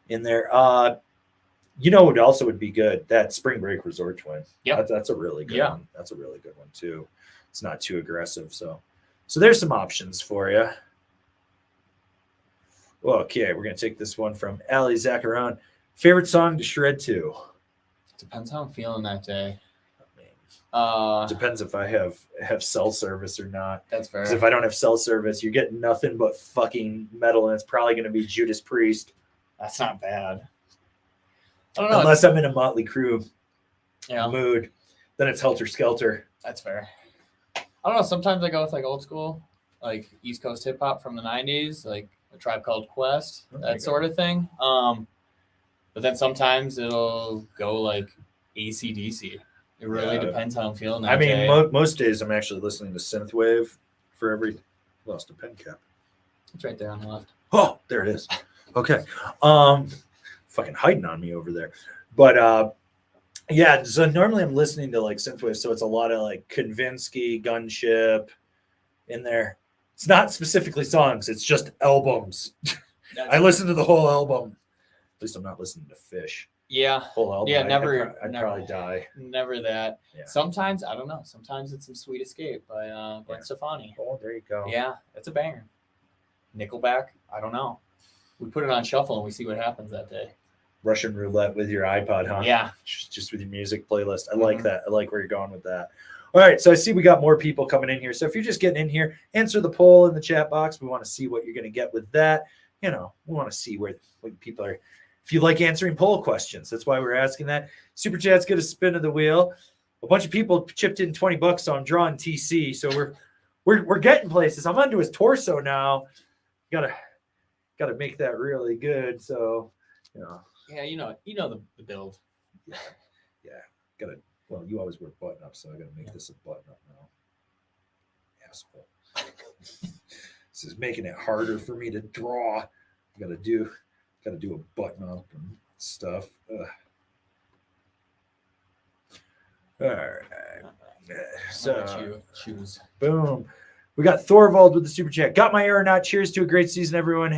in there, you know what also would be good? That Spring Break Resort twin. Yeah. That's a really good one. That's a really good one too. It's not too aggressive. So there's some options for you. Well, okay, we're gonna take this one from Ali Zacharon. Favorite song to shred to? Depends how I'm feeling that day. Depends if I have cell service or not. That's fair. Because if I don't have cell service, you're getting nothing but fucking metal, and it's probably going to be Judas Priest. That's not bad. I don't know. Unless I'm in a Motley Crue Yeah, mood, then it's Helter Skelter. that's fair. I don't know. Sometimes I go with like old school, like East Coast hip hop from the '90s, like A Tribe Called Quest, Oh, there that you sort of thing. But then sometimes it'll go like AC/DC. It really Yeah. depends how I'm feeling that I mean, day. most days I'm actually listening to synthwave for every. Lost a pen cap. It's right there on the left. Oh, there it is. Okay. Fucking hiding on me over there. But yeah, so normally I'm listening to like synthwave, so it's a lot of like Kavinsky, Gunship in there. It's not specifically songs, it's just albums. I listen to the whole album. At least I'm not listening to Fish. Yeah, Whole album. Yeah, never- I'd never. probably die. never that. Yeah. Sometimes I don't know. Sometimes it's some Sweet Escape by Gwen Yeah. Stefani. Oh, there you go. Yeah, it's a banger. Nickelback. I don't know. We put it on shuffle and we see what happens that day. Russian roulette with your iPod, huh? Yeah. Just with your music playlist. I like that. I like where you're going with that. All right. So I see we got more people coming in here. So if you're just getting in here, answer the poll in the chat box. We want to see what you're going to get with that. You know, we want to see where people are. If you like answering poll questions, that's why we're asking that. Super Chat's get a spin of the wheel. A bunch of people chipped in $20, so I'm drawing TC. So we're getting places. I'm onto his torso now. Gotta make that really good. So you know. Yeah, you know the build. Yeah. Well, you always wear button up, so I gotta make this a button up now. Asshole. This is making it harder for me to draw. Gotta do a button up and stuff. All right. So So you choose. boom. We got Thorvald with the super chat. Got my aeronaut. Cheers to a great season, everyone.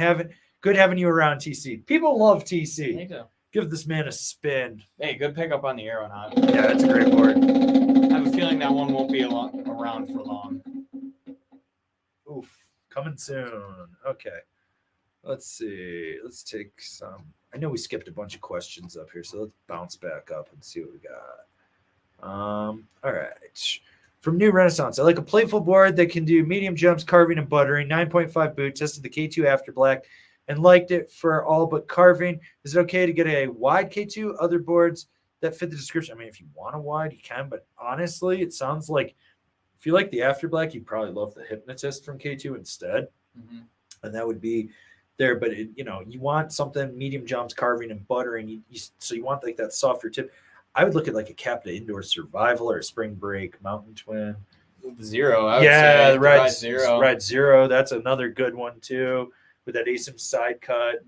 Good having you around, TC. People love TC. Thank you. Give this man a spin. Hey, good pickup on the aeronaut. Yeah, it's a great board. I have a feeling that one won't be around for long. Oof, coming soon. Okay. Let's see. Let's take some. I know we skipped a bunch of questions up here, so let's bounce back up and see what we got. All right. From New Renaissance, I like a playful board that can do medium jumps, carving, and buttering. 9.5 boot, tested the K2 after black, and liked it for all but carving. Is it okay to get a wide K2? Other boards that fit the description. I mean, if you want a wide, you can, but honestly, it sounds like if you like the after black, you'd probably love the Hypnotist from K2 instead. Mm-hmm. And that would be there, but you want something medium jumps, carving, and buttering. So you want like that softer tip. I would look at like a Capta Indoor Survival or a Spring Break Mountain Twin. Zero, I would say. The Ride Zero. Ride Zero, that's another good one too, with that ASIM side cut.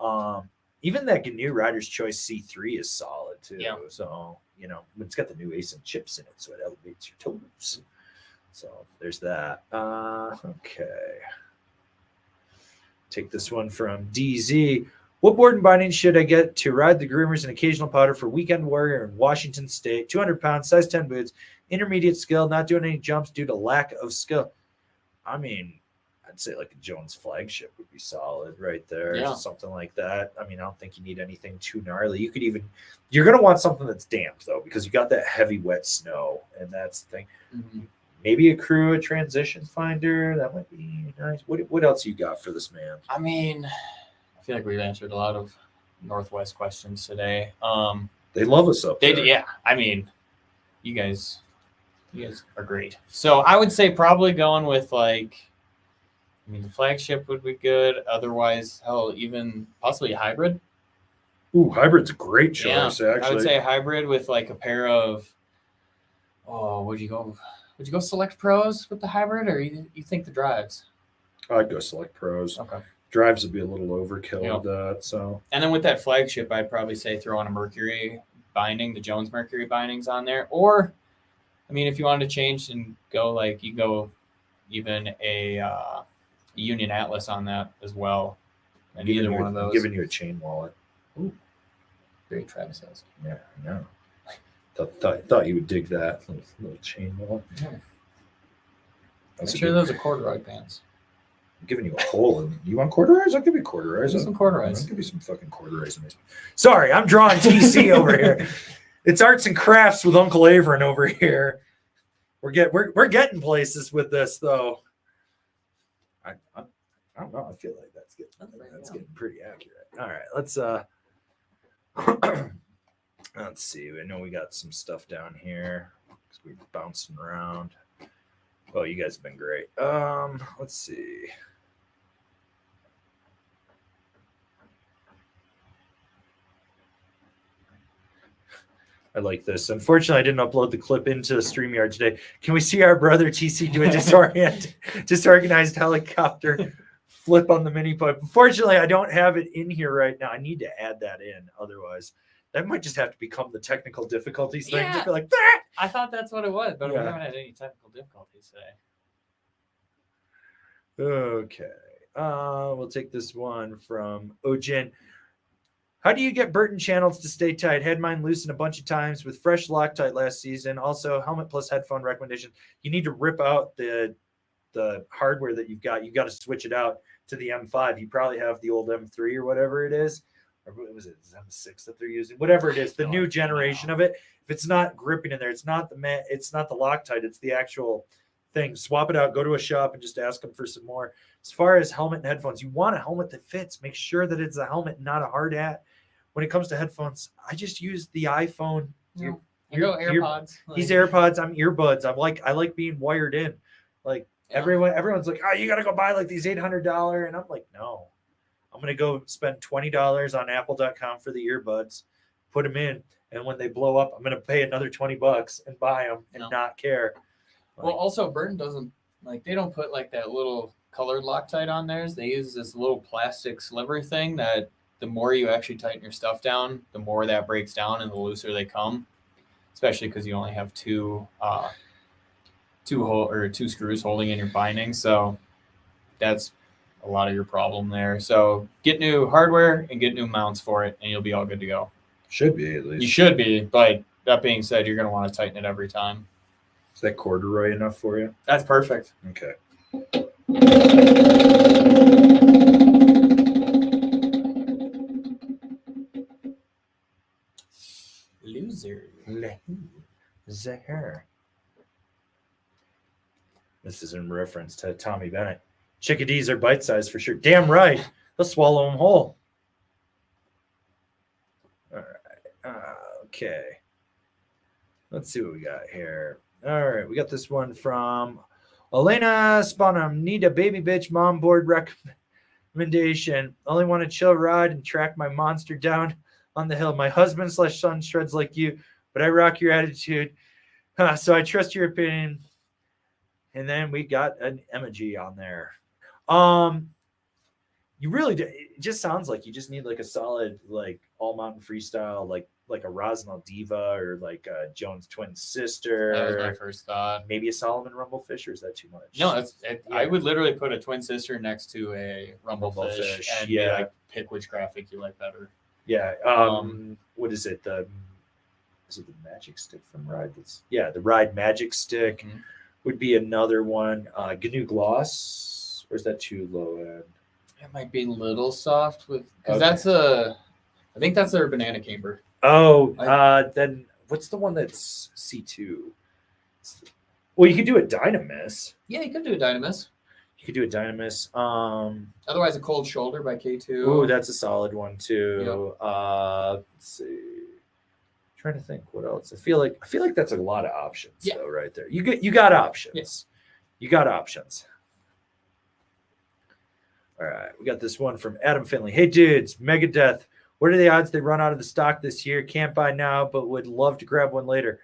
Mm-hmm. Even that GNU Rider's Choice C3 is solid too. Yeah. So, it's got the new ASIM chips in it, so it elevates your toes. So there's that. Okay. Take this one from DZ. What board and binding should I get to ride the groomers and occasional powder for Weekend Warrior in Washington State? 200 pounds, size 10 boots, intermediate skill, not doing any jumps due to lack of skill. I mean, I'd say like a Jones Flagship would be solid right there. Yeah. Something like that. I mean, I don't think you need anything too gnarly. You're going to want something that's damp though, because you got that heavy wet snow, and that's the thing. Mm-hmm. Maybe a crew, a transition finder. That might be nice. What else you got for this man? I mean, I feel like we've answered a lot of Northwest questions today. They love us up there. Yeah. I mean, you guys are great. So I would say probably going with the Flagship would be good. Otherwise, even possibly a hybrid. Ooh, hybrid's a great choice, actually. I would say a hybrid with like a pair of, would you go Select Pros with the hybrid, or you think the drives? I'd go Select Pros. Okay. Drives would be a little overkill with that. So. And then with that Flagship, I'd probably say throw on a Mercury binding, the Jones Mercury bindings on there. Or, I mean, if you wanted to change and go even a Union Atlas on that as well. And either one of those. Giving you a chain wallet. Ooh. Very Travis House. Yeah, I know. Thought you would dig that little chain wallet. Yeah. I'm sure those are corduroy pants. I'm giving you a hole in. You want corduroys? I'll give you corduroys. Some corduroys. I'll give you some fucking corduroys. Sorry, I'm drawing TC over here. It's arts and crafts with Uncle Averin over here. We're getting places with this though. I don't know. I feel like that's getting pretty accurate. All right, let's see. I know we got some stuff down here because we're bouncing around. Well, you guys have been great. Let's see. I like this. Unfortunately, I didn't upload the clip into StreamYard today. Can we see our brother TC do a disorganized helicopter flip on the mini pipe? Unfortunately, I don't have it in here right now. I need to add that in. Otherwise, that might just have to become the technical difficulties thing. Just be like, ah! I thought that's what it was, but we haven't had any technical difficulties today. Okay. We'll take this one from Ojin. How do you get Burton channels to stay tight? Had mine loosened a bunch of times with fresh Loctite last season. Also, helmet plus headphone recommendation. You need to rip out the hardware that you've got. You've got to switch it out to the M5. You probably have the old M3 or whatever it is. Or was it M6 that they're using? Whatever it is, the new generation of it. If it's not gripping in there, it's not the Loctite. It's the actual thing. Swap it out. Go to a shop and just ask them for some more. As far as helmet and headphones, you want a helmet that fits. Make sure that it's a helmet, not a hard hat. When it comes to headphones, I just use the iPhone. You go AirPods. These AirPods, I'm earbuds. I like being wired in. Like everyone's like, oh, you got to go buy like these $800, and I'm like, no, I'm gonna go spend $20 on Apple.com for the earbuds, put them in, and when they blow up, I'm gonna pay another $20 and buy them and not care. Well, also Burton doesn't they don't put like that little colored Loctite on theirs. They use this little plastic sliver thing that the more you actually tighten your stuff down, the more that breaks down and the looser they come, especially because you only have two screws holding in your binding. So that's a lot of your problem there. So get new hardware and get new mounts for it, and you'll be all good to go. Should be at least. You should be, but that being said, you're going to want to tighten it every time. Is that corduroy enough for you? That's perfect. Okay. Loser. Zahar. This is in reference to Tommy Bennett. Chickadees are bite-sized for sure. Damn right. They'll swallow them whole. All right. Okay. Let's see what we got here. All right. We got this one from Elena Spanum. Need a baby bitch mom board recommendation. Only want to chill ride and track my monster down on the hill. My husband/son shreds like you, but I rock your attitude. So I trust your opinion. And then we got an emoji on there. You really do. It just sounds like you just need like a solid, like all mountain freestyle, like a Rosnell Diva or like a Jones twin sister. That was my first thought. Maybe a Solomon Rumblefish, or is that too much? No, I would literally put a twin sister next to a Rumblefish and be like, pick which graphic you like better. Yeah. What is it? Is it the Magic Stick from Ride? The Ride Magic Stick would be another one. GNU Gloss, or is that too low end? It might be a little soft because I think that's their banana camber. Oh, then what's the one that's C2? Well, you could do a Dynamis. Yeah, you could do a Dynamis. You could do a Dynamis. Otherwise, a Cold Shoulder by K2. Oh, that's a solid one too. Yep. Let's see. Trying to think what else. I feel like that's a lot of options though, right there. You got options. Yes. You got options. All right, we got this one from Adam Finley. Hey dudes, Megadeth. What are the odds they run out of the stock this year? Can't buy now, but would love to grab one later.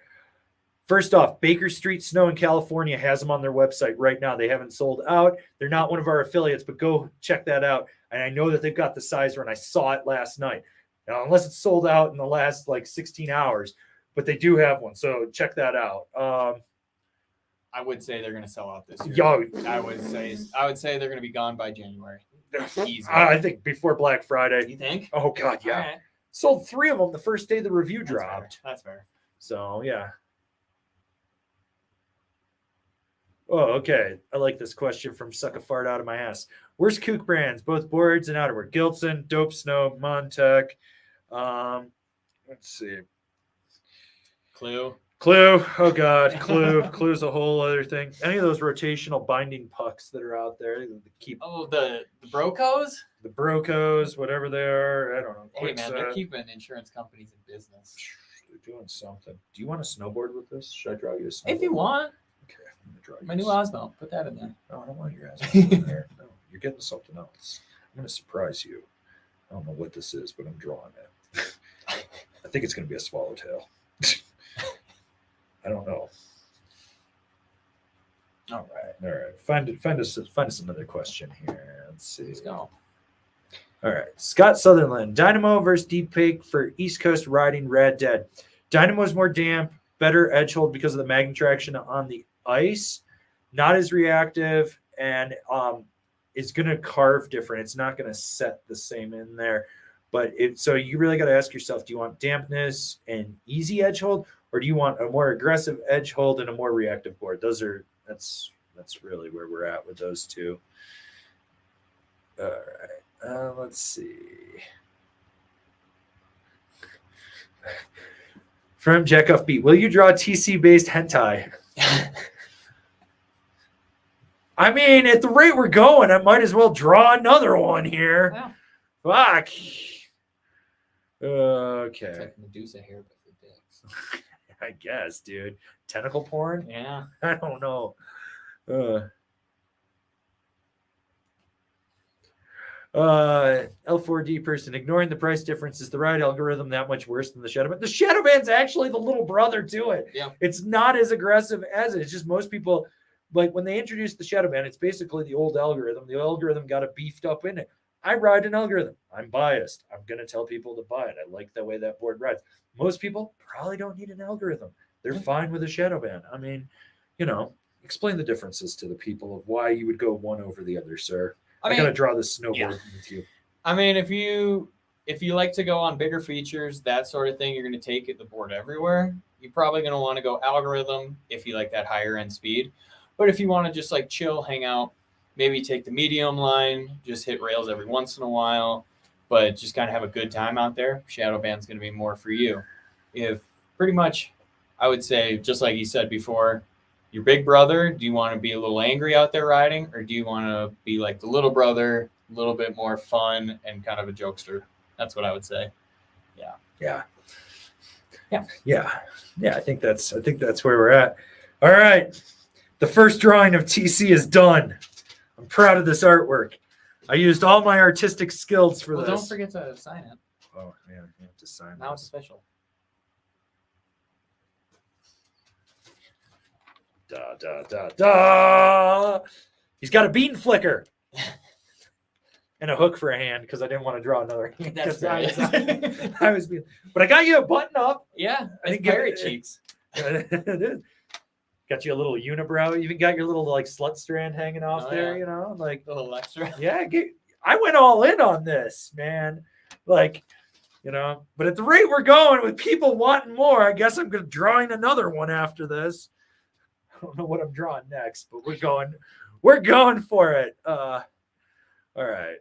First off, Baker Street Snow in California has them on their website right now. They haven't sold out. They're not one of our affiliates, but go check that out. And I know that they've got the size run. I saw it last night. Now, unless it's sold out in the last like 16 hours, but they do have one. So check that out. I would say they're going to sell out this year. Yo, I would say they're going to be gone by January. Easy. I think before Black Friday. You think? Oh God, yeah. Right. Sold 3 of them the first day the review dropped. That's fair. So yeah. Oh, okay. I like this question from Suck a Fart Out of My Ass. Worst kook brands, both boards and outerwear. Gilson, Dope Snow, Montec. Let's see. Clue. Oh God, Clue. Clue's a whole other thing. Any of those rotational binding pucks that are out there, the Brocos? The Brocos, whatever they are. I don't know. Hey man, they're keeping insurance companies in business. They're doing something. Do you want to snowboard with this? Should I draw you a snowboard? If you want. Okay, I'm gonna draw you my new Osmo. Put that in there. No, I don't want your Osmo in there. No, you're getting something else. I'm gonna surprise you. I don't know what this is, but I'm drawing it. I think it's gonna be a swallowtail. I don't know. All right. Find us another question here. Let's see. Let's go. All right. Scott Sutherland. Dynamo versus Deep Peak for East Coast riding Rad Dead. Dynamo is more damp, better edge hold because of the magnet traction on the ice, not as reactive, and it's going to carve different. It's not going to set the same in there. But so you really got to ask yourself, do you want dampness and easy edge hold, or do you want a more aggressive edge hold and a more reactive board? That's really where we're at with those two. All right. Let's see. From Jackoff Beat, will you draw TC-based hentai? I mean, at the rate we're going, I might as well draw another one here. Wow. Fuck. Okay. It's like Medusa hair, but for dicks. I guess, dude. Tentacle porn? Yeah. I don't know. L4D person, ignoring the price difference, is the ride algorithm that much worse than the Shadow Band? The Shadow Band's actually the little brother to it. Yeah. It's not as aggressive as it. It's just most people, like when they introduced the Shadow Band, it's basically the old algorithm. The algorithm got it beefed up in it. I ride an algorithm. I'm biased. I'm going to tell people to buy it. I like the way that board rides. Most people probably don't need an algorithm. They're fine with a Shadow Band. I mean, explain the differences to the people of why you would go one over the other, sir. I gotta draw this snowboard with you. I mean, if you like to go on bigger features, that sort of thing, you're going to take the board everywhere. You're probably going to want to go algorithm if you like that higher end speed. But if you want to just like chill, hang out, maybe take the medium line, just hit rails every once in a while, but just kind of have a good time out there, shadow band's going to be more for you. If pretty much, I would say, just like you said before, your big brother, do you want to be a little angry out there riding, or do you want to be like the little brother, a little bit more fun and kind of a jokester? That's what I would say. Yeah. I think that's where we're at. All right. The first drawing of TC is done. I'm proud of this artwork. I used all my artistic skills for this. Don't forget to sign it. Oh, man, you have to sign Now this. it's official. Da, da, da, da. He's got a bean flicker. And a hook for a hand because I didn't want to draw another hand. That's right. I was being, but I got you a button up. Yeah, I think pirate cheeks. It is. Got you a little unibrow. Even got your little like slut strand hanging off there. Yeah. You know, like A little extra. yeah. I went all in on this, man. Like, you know. But at the rate we're going with people wanting more, I guess I'm gonna drawing another one after this. I don't know what I'm drawing next, but we're going for it. All right.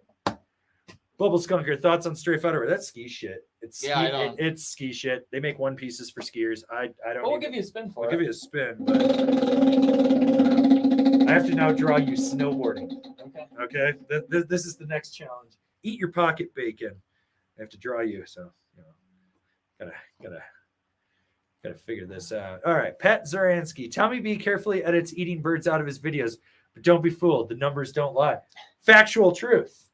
Bubble Skunker, thoughts on Stray Fighter? That's ski shit. It's ski shit. They make one pieces for skiers. I don't. We'll give you a spin for it. I'll give you a spin, but I have to now draw you snowboarding. Okay. This is the next challenge. Eat your pocket bacon. I have to draw you, so you know, gotta figure this out. All right, Pat Zaransky. Tommy B carefully edits eating birds out of his videos, but don't be fooled. The numbers don't lie. Factual truth.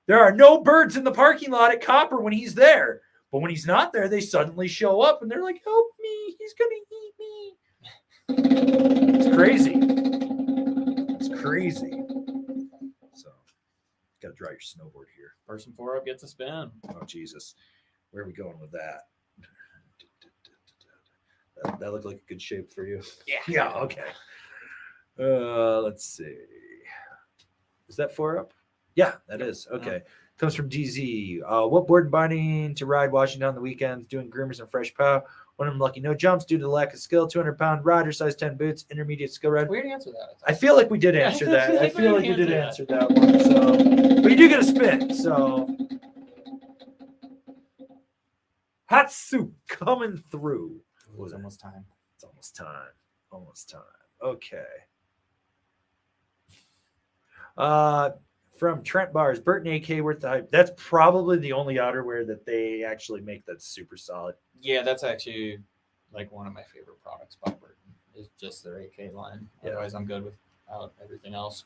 There are no birds in the parking lot at Copper when he's there. But when he's not there, they suddenly show up and they're like, help me. He's going to eat me. It's crazy. It's crazy. So, got to draw your snowboard here. Person 4 up gets a spin. Oh, Jesus. Where are we going with that? That looked like a good shape for you. Yeah, okay. Let's see. Is that 4 up? Yeah, that is. Okay. Comes from DZ. What board and binding to ride Washington on the weekends, doing groomers and fresh pow. One of them lucky no jumps due to lack of skill. 200-pound rider, size 10 boots, intermediate skill ride. We already answered that. I feel like we did answer that. I feel like we did answer that one. So, but you do get a spin. So, hot soup coming through. It's almost time. It's almost time. Almost time. Okay. From Trent Bars, Burton AK worth the hype. That's probably the only outerwear that they actually make that's super solid. Yeah, that's actually like one of my favorite products by Burton. Is just their AK line. Yeah. Otherwise, I'm good without everything else.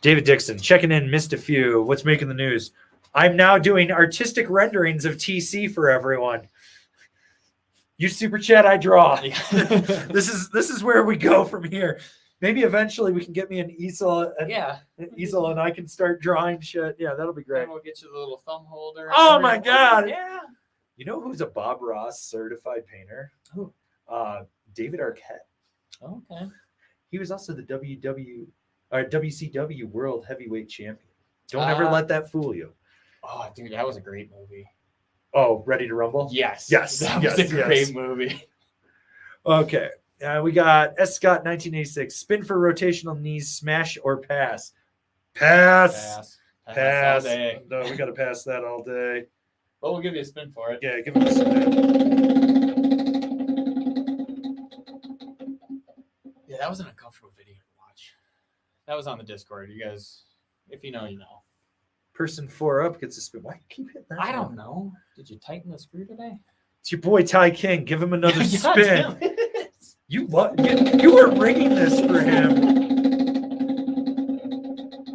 David Dixon, checking in, missed a few. What's making the news? I'm now doing artistic renderings of TC for everyone. You super chat, I draw. Yeah. This is where we go from here. Maybe eventually we can get me an easel. Easel, and I can start drawing shit. Yeah, that'll be great. And we'll get you the little thumb holder. Oh my God! Yeah. You know who's a Bob Ross certified painter? Who? David Arquette. Okay. He was also the WCW World Heavyweight Champion. Don't ever let that fool you. Oh, dude, that was a great movie. Oh, Ready to Rumble? Yes. That was a great movie. Okay. We got S. Scott 1986. Spin for rotational knees, smash or pass. Pass all day. No, we got to pass that all day. Well, we'll give you a spin for it. Yeah, give it a spin. Yeah, that was an uncomfortable video to watch. That was on the Discord. You guys, if you know, you know. Person 4 up gets a spin. Why do you keep hitting that? I don't know. Did you tighten the screw today? It's your boy Ty King. Give him another God spin. damn it. You were rigging this for him.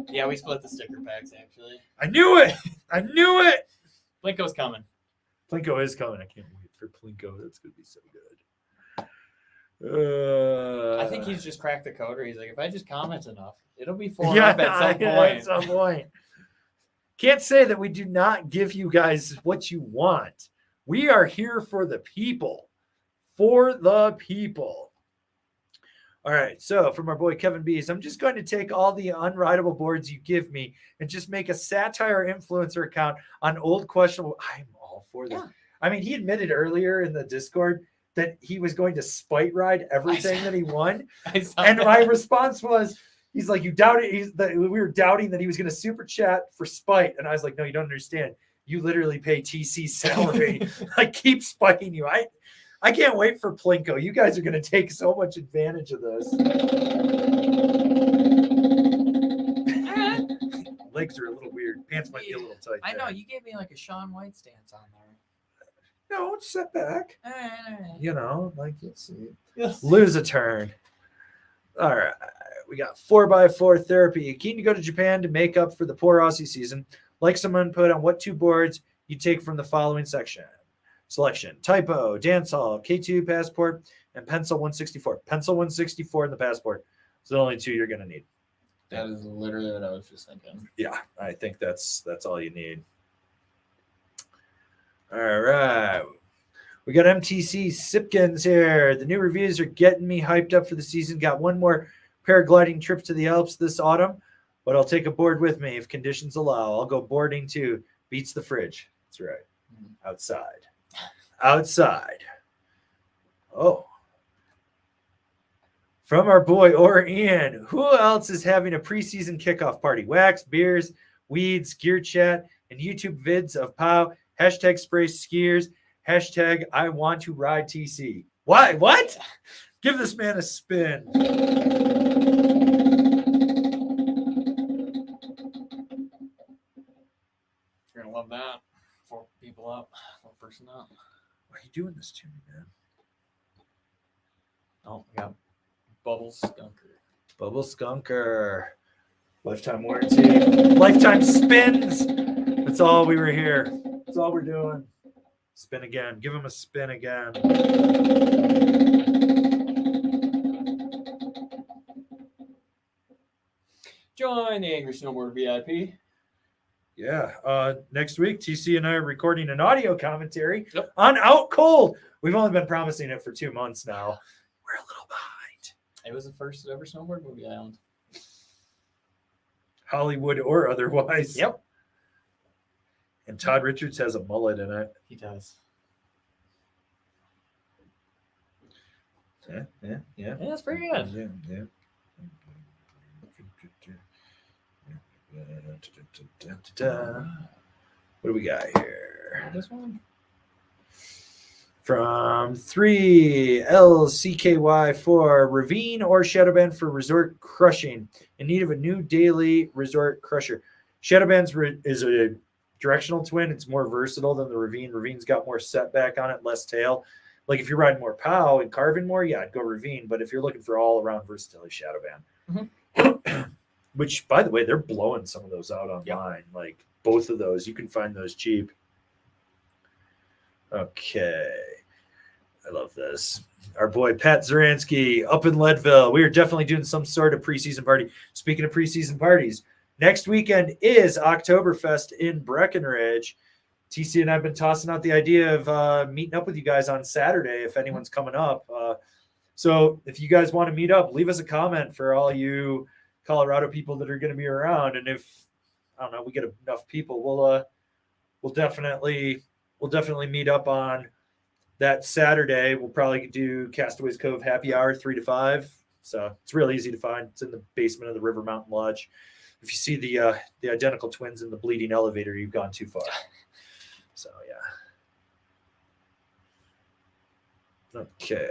Yeah, we split the sticker packs, actually. I knew it. Blinko's coming. Plinko is coming. I can't wait for Plinko. That's going to be so good. I think he's just cracked the code where he's like, if I just comment enough, it'll be 4 up at some point. At some point. Can't say that we do not give you guys what you want. We are here for the people. For the people. All right. So from our boy Kevin Bees, I'm just going to take all the unrideable boards you give me and just make a satire influencer account on old questionable. I'm all for this. Yeah. I mean, he admitted earlier in the Discord that he was going to spite ride everything that he won. And my response was, he's like, you doubted we were doubting that he was going to super chat for spite. And I was like, no, you don't understand. You literally pay TC's salary. I keep spiking you. I can't wait for Plinko. You guys are going to take so much advantage of this. Legs are a little weird. Pants might be a little tight. I know. You gave me like a Shaun White stance on there. No, set back. All right. You know, like, let's see. Yes. Lose a turn. All right. We got 4x4 therapy. Keen to go to Japan to make up for the poor Aussie season. Like some input on what 2 boards you take from the following section. Selection: Typo, Dancehall, K2 passport, and Pencil 164. Pencil 164 in the passport. It's the only 2 you're going to need. That is literally what I was just thinking. Yeah, I think that's all you need. All right. We got MTC Sipkins here. The new reviews are getting me hyped up for the season. Got one more paragliding trip to the Alps this autumn, but I'll take a board with me if conditions allow. I'll go boarding too. Beats the fridge. That's right. Outside. Oh. From our boy or Ian, who else is having a preseason kickoff party? Wax, beers, weeds, gear chat, and YouTube vids of POW. Hashtag spray skiers. Hashtag I want to ride TC. Why? What? Give this man a spin. You're going to love that. 4 people up. 1 person up. Why are you doing this to me, man? Oh, we got Bubble Skunker. Bubble Skunker. Lifetime warranty. Lifetime spins. That's all we were here. That's all we're doing. Spin again. Give him a spin again. Join the Angry Snowboard VIP. Yeah. Next week, TC and I are recording an audio commentary Yep. on Out Cold. We've only been promising it for 2 months now. We're a little behind. It was the first ever snowboard movie I owned. Hollywood or otherwise. Yep. And Todd Richards has a mullet in it. He does. Yeah. Yeah, that's pretty good. Yeah. What do we got here? This one? From 3LCKY4, Ravine or Shadowband for resort crushing. In need of a new daily resort crusher. Shadowband's is a directional twin. It's more versatile than the Ravine. Ravine's got more setback on it, less tail. Like if you're riding more POW and carving more, yeah, I'd go Ravine. But if you're looking for all around versatility, Shadowband. Which, by the way, they're blowing some of those out online. Yep. Like both of those, you can find those cheap. Okay. I love this. Our boy Pat Zaransky up in Leadville. We are definitely doing some sort of preseason party. Speaking of preseason parties, next weekend is Oktoberfest in Breckenridge. TC and I have been tossing out the idea of meeting up with you guys on Saturday if anyone's coming up. So if you guys want to meet up, leave us a comment for all you Colorado people that are going to be around. And if, I don't know, we get enough people, we'll definitely meet up on that Saturday. We'll probably do Castaways Cove happy hour 3 to 5. So it's real easy to find. It's in the basement of the River Mountain Lodge. If you see the identical twins in the bleeding elevator, you've gone too far. So yeah. Okay.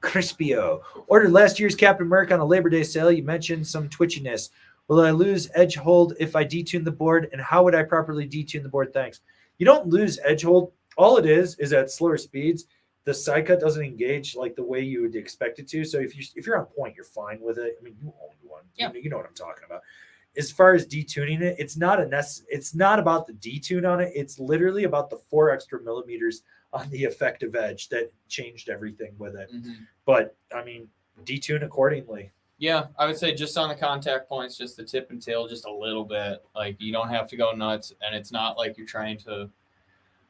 Crispio. Ordered last year's Captain America on a Labor Day sale. You mentioned some twitchiness. Will I lose edge hold if I detune the board? And how would I properly detune the board? Thanks. You don't lose edge hold. All it is at slower speeds, the side cut doesn't engage like the way you would expect it to. So if you're on point, you're fine with it. I mean, you own one. Yeah. You know what I'm talking about. As far as detuning it, it's not about the detune on it. It's literally about the 4 extra millimeters on the effective edge that changed everything with it. Mm-hmm. But I mean, detune accordingly. Yeah, I would say just on the contact points, just the tip and tail, just a little bit. Like you don't have to go nuts, and it's not like you're trying to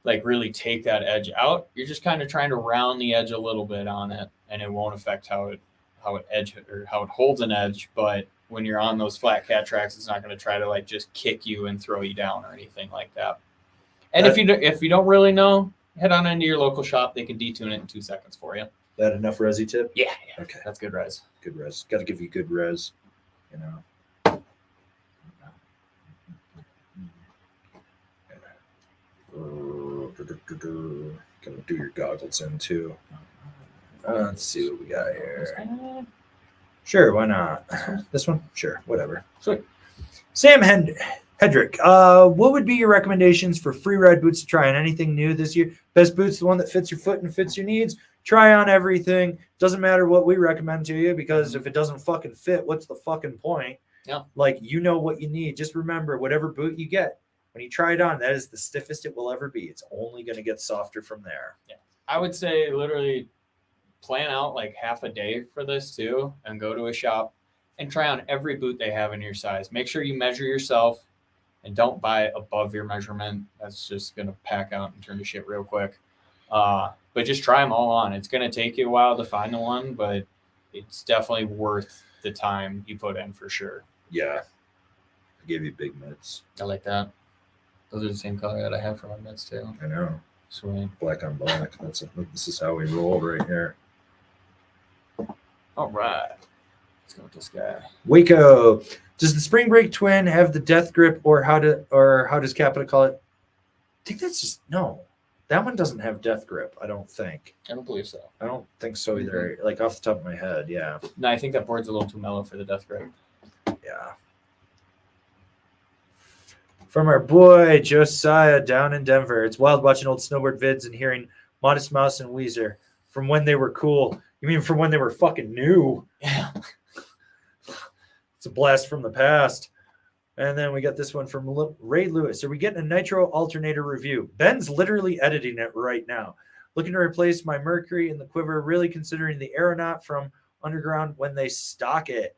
like really take that edge out. You're just kind of trying to round the edge a little bit on it, and it won't affect how it holds an edge. But when you're on those flat cat tracks, it's not going to try to like just kick you and throw you down or anything like that. And if you don't really know, head on into your local shop. They can detune it in 2 seconds for you. That enough resi tip? Yeah. Okay. That's good res. Good res. Got to give you good res, you know. Gonna do your goggles in too. Let's see what we got here. Sure, why not? This one? Sure, whatever. Sweet. Sam Hedrick, what would be your recommendations for free ride boots to try on? Anything new this year? Best boots, the one that fits your foot and fits your needs. Try on everything. Doesn't matter what we recommend to you, because if it doesn't fucking fit, what's the fucking point? Yeah. Like, you know what you need. Just remember, whatever boot you get, when you try it on, that is the stiffest it will ever be. It's only going to get softer from there. Yeah. I would say literally plan out like half a day for this too, and go to a shop and try on every boot they have in your size. Make sure you measure yourself and don't buy above your measurement. That's just going to pack out and turn to shit real quick. But just try them all on. It's going to take you a while to find the one, but it's definitely worth the time you put in for sure. Yeah. I gave you big mitts. I like that. Those are the same color that I have for my mitts too. I know. Sweet. Black on black. This is how we roll right here. All right. Let's go with this guy. Waco. Does the Spring Break Twin have the death grip, or how does Capita call it? I think that's just no. That one doesn't have death grip, I don't think. I don't believe so. I don't think so either. Like off the top of my head, yeah. No, I think that board's a little too mellow for the death grip. Yeah. From our boy Josiah down in Denver. It's wild watching old snowboard vids and hearing Modest Mouse and Weezer from when they were cool. You mean from when they were fucking new? Yeah. It's a blast from the past. And then we got this one from Ray Lewis. Are we getting a nitro alternator review? Ben's literally editing it right now. Looking to replace my Mercury in the quiver, really considering the Aeronaut from Underground when they stock it.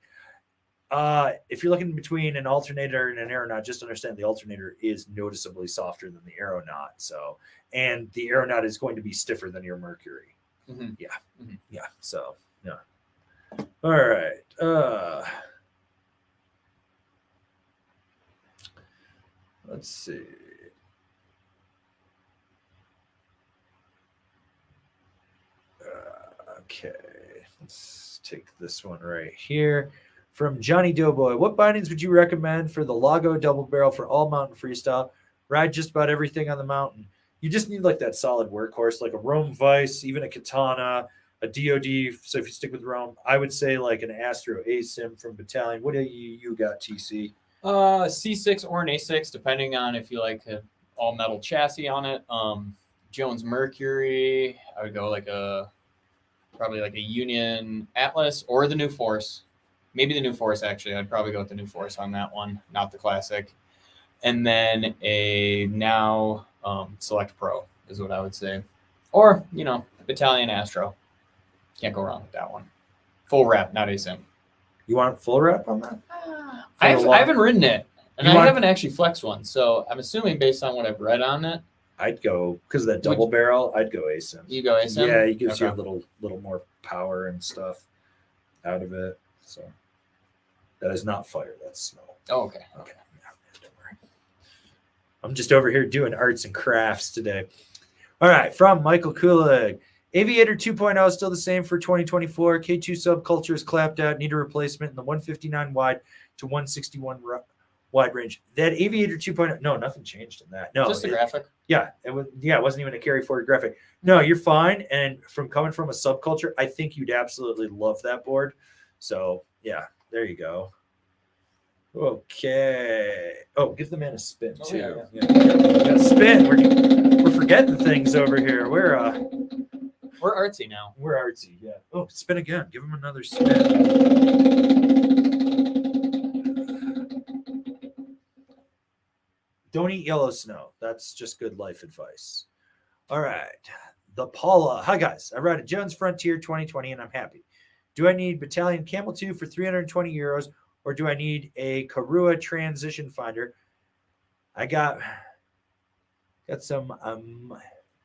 If you're looking between an alternator and an Aeronaut, just understand the alternator is noticeably softer than the Aeronaut. So, and the Aeronaut is going to be stiffer than your Mercury. Mm-hmm. Yeah. Mm-hmm. Yeah. So, yeah. All right. Let's see. Okay. Let's take this one right here. From Johnny Doughboy. What bindings would you recommend for the Lago double barrel for all mountain freestyle? Ride just about everything on the mountain. You just need like that solid workhorse, like a Rome Vice, even a Katana, a DOD. So if you stick with Rome, I would say like an Astro ASIM from Battalion. What do you got, TC? C6 or an A6, depending on if you like an all metal chassis on it. Jones Mercury, I would go probably like a Union Atlas or the New Force. Maybe the New Force, actually. I'd probably go with the New Force on that one, not the Classic. And then a now Select Pro is what I would say. Or, Battalion Astro. Can't go wrong with that one. Full wrap, not ASIM. You want full wrap on that? I haven't ridden it, and I haven't actually flexed one. So I'm assuming based on what I've read on it, I'd go because of that double barrel. I'd go ASIM. You go ASIM? Yeah, it gives you a little more power and stuff out of it. So that is not fire. That's snow. Oh, okay. Okay. Yeah, don't worry. I'm just over here doing arts and crafts today. All right. From Michael Kulig. Aviator 2.0 is still the same for 2024. K2 subculture is clapped out. Need a replacement in the 159 wide to 161 wide range. That Aviator 2.0, no, nothing changed in that. No, just the graphic. Yeah, it wasn't even a carry forward graphic. No, you're fine. And coming from a subculture, I think you'd absolutely love that board. So yeah, there you go. Okay. Oh, give the man a spin too. Yeah. We got a spin. We're forgetting things over here. We're artsy now. We're artsy, yeah. Oh, spin again. Give him another spin. Don't eat yellow snow. That's just good life advice. All right. The Paula. Hi, guys. I ride a Jones Frontier 2020, and I'm happy. Do I need Battalion Camel 2 for 320 euros, or do I need a Karua transition finder? I got Got some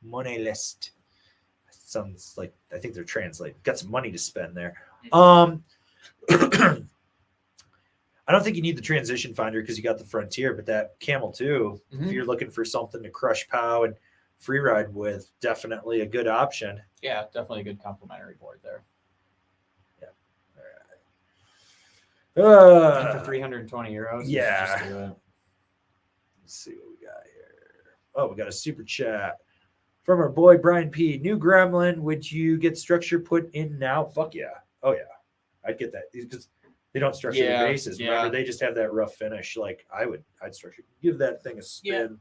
money list. Sounds like I think they're translating. Got some money to spend there. I don't think you need the transition finder because you got the Frontier, but that Camel 2, if you're looking for something to crush POW and free ride with, definitely a good option. Yeah, definitely a good complimentary board there. Yeah. All right. And for 320 euros, yeah. Just do it. Let's see what we got here. Oh, we got a super chat from our boy Brian P. New Gremlin, would you get structure put in now? Fuck yeah. Oh yeah. I'd get that. Because they don't structure the bases. Remember, they just have that rough finish. Like I'd structure. Give that thing a spin.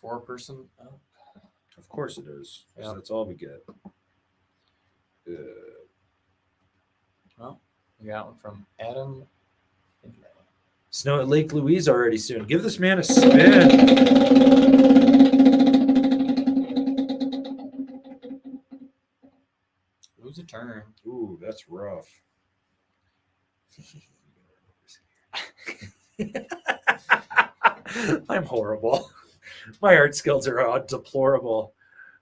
Four-person. Oh. Of course it is. Yeah. That's all we get. Well, we got one from Adam. Snow at Lake Louise already soon. Give this man a spin. Lose a turn. Ooh, that's rough. I'm horrible. My art skills are deplorable.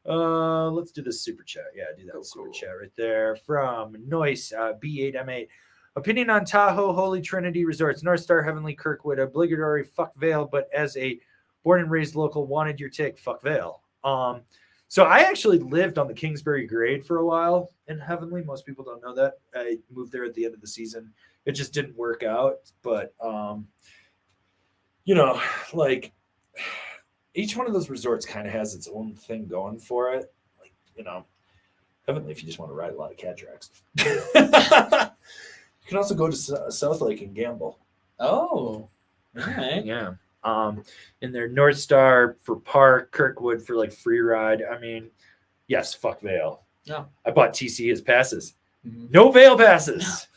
Let's do this super chat. Yeah, do that super chat right there from Noise B8M8. Opinion on Tahoe Holy Trinity Resorts, North Star, Heavenly, Kirkwood, obligatory, fuck Vail, but as a born and raised local, wanted your take, fuck Vail. So I actually lived on the Kingsbury Grade for a while in Heavenly. Most people don't know that. I moved there at the end of the season. It just didn't work out. But, like each one of those resorts kind of has its own thing going for it. Like, Heavenly, if you just want to ride a lot of cat tracks. You can also go to South Lake and gamble. Oh, okay. Yeah. In their North Star for park, Kirkwood for like free ride. I mean, yes, fuck Vail. No. I bought TC his passes. Mm-hmm. No Vail passes.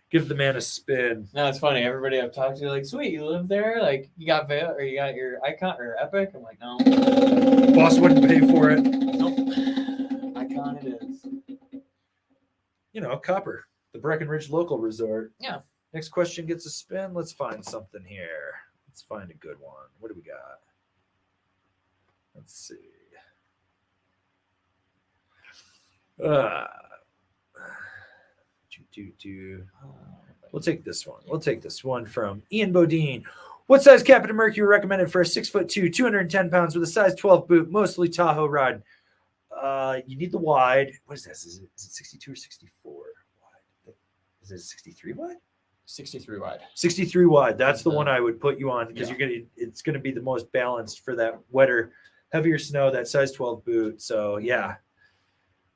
Give the man a spin. No, it's funny. Everybody I've talked to, like, sweet, you live there? Like, you got Vail or you got your Icon or Epic? I'm like, no. Boss wouldn't pay for it. Nope. Icon it is. Copper, the Breckenridge local resort. Yeah. Next question gets a spin. Let's find something here. Let's find a good one. What do we got? Let's see. We'll take this one. We'll take this one from Ian Bodine. What size Captain Mercury recommended for a 6'2", 210 pounds with a size 12 boot, mostly Tahoe ride? You need the wide. What is this? Is it 62 or 64 wide? Is it 63 wide? 63 wide. 63 wide. That's the one I would put you on because it's gonna be the most balanced for that wetter, heavier snow, that size 12 boot. So yeah.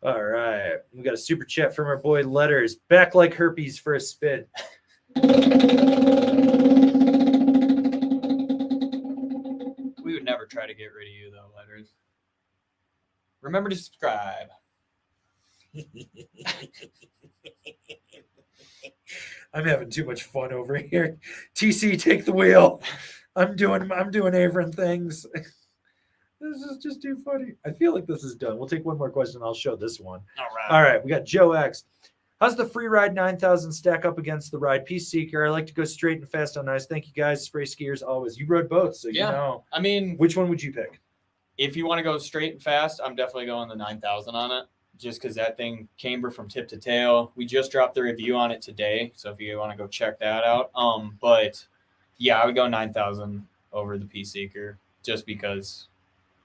All right. We got a super chat from our boy Letters. Back like herpes for a spin. We would never try to get rid of you though, Letters. Remember to subscribe. I'm having too much fun over here. TC, take the wheel. I'm doing Averin things. This is just too funny. I feel like this is done. We'll take one more question. I'll show this one. All right. We got Joe X. How's the free ride 9000 stack up against the ride Peace Seeker? I like to go straight and fast on ice. Thank you guys. Spray skiers always. You rode both, so you know. I mean, which one would you pick? If you want to go straight and fast, I'm definitely going the 9000 on it. Just because that thing camber from tip to tail. We just dropped the review on it today, so if you want to go check that out. But yeah, I would go 9000 over the Peace Seeker just because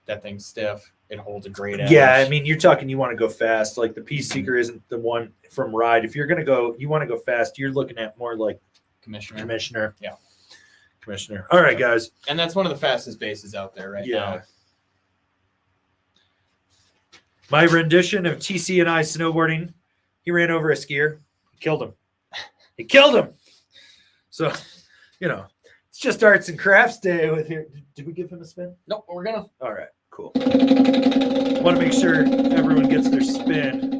that thing's stiff. It holds a great edge. Yeah, I mean, you're talking you want to go fast. Like the Peace Seeker isn't the one from ride. If you're gonna go, you want to go fast. You're looking at more like Commissioner. Yeah, Commissioner. All right, guys. And that's one of the fastest bases out there right now. My rendition of TC and I snowboarding, he ran over a skier, killed him. He killed him. So, it's just arts and crafts day with here. Did we give him a spin? Nope, we're gonna. All right, cool. Want to make sure everyone gets their spin.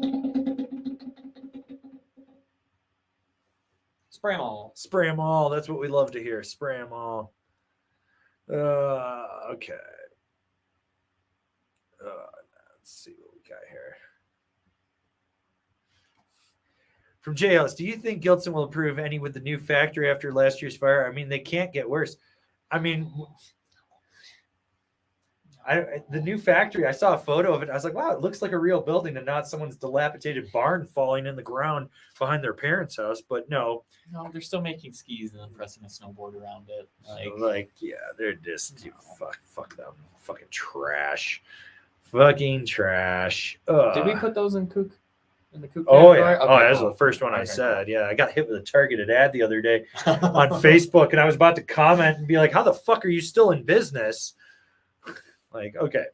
Spray them all. Spray them all. That's what we love to hear. Spray them all. Okay. Let's see what we got here. From JLS, do you think Gilson will improve any with the new factory after last year's fire? I mean, they can't get worse. I mean, the new factory, I saw a photo of it. I was like, wow, it looks like a real building and not someone's dilapidated barn falling in the ground behind their parents' house. But no, they're still making skis and then pressing a snowboard around it. Yeah, they're just fuck them, fucking trash, fucking trash. Did we put those in Kook? In the Kook Oh category? yeah, Okay, that was cool. the first one I Okay, said. Yeah, I got hit with a targeted ad the other day on Facebook, and I was about to comment and be like, "How the fuck are you still in business?" Like, okay.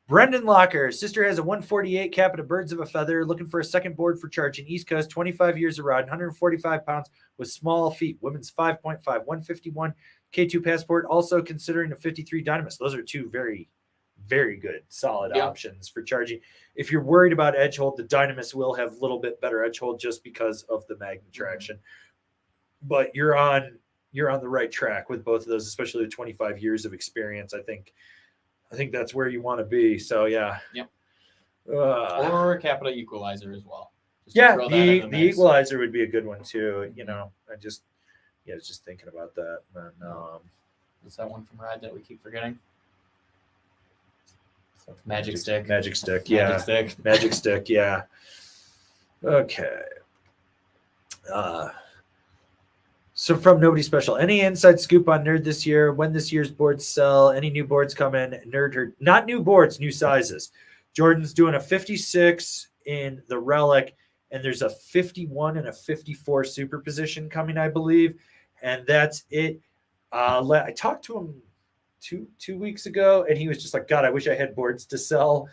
Brendan Locker, sister has a 148 cap at a birds of a feather, looking for a second board for charging. East Coast, 25 years of ride, 145 pounds with small feet. Women's 5.5, 151 K2 passport. Also considering a 53 Dynamis. Those are two very, very good, solid options for charging. If you're worried about edge hold, the Dynamis will have a little bit better edge hold just because of the magnet traction. But you're on the right track with both of those, especially with 25 years of experience. I think that's where you want to be. So yeah. Yep. Or a capital equalizer as well. The equalizer would be a good one too. You know, I was just thinking about that. And, is that one from Ride that we keep forgetting? Magic Stick. Yeah. Magic Stick. Yeah. Okay. So from Nobody Special, any inside scoop on Nerd this year? When this year's boards sell? Any new boards come in? Nerd heard, not new boards, new sizes. Jordan's doing a 56 in the Relic, and there's a 51 and a 54 superposition coming, I believe, and that's it. I talked to him two weeks ago, and he was just like, God, I wish I had boards to sell.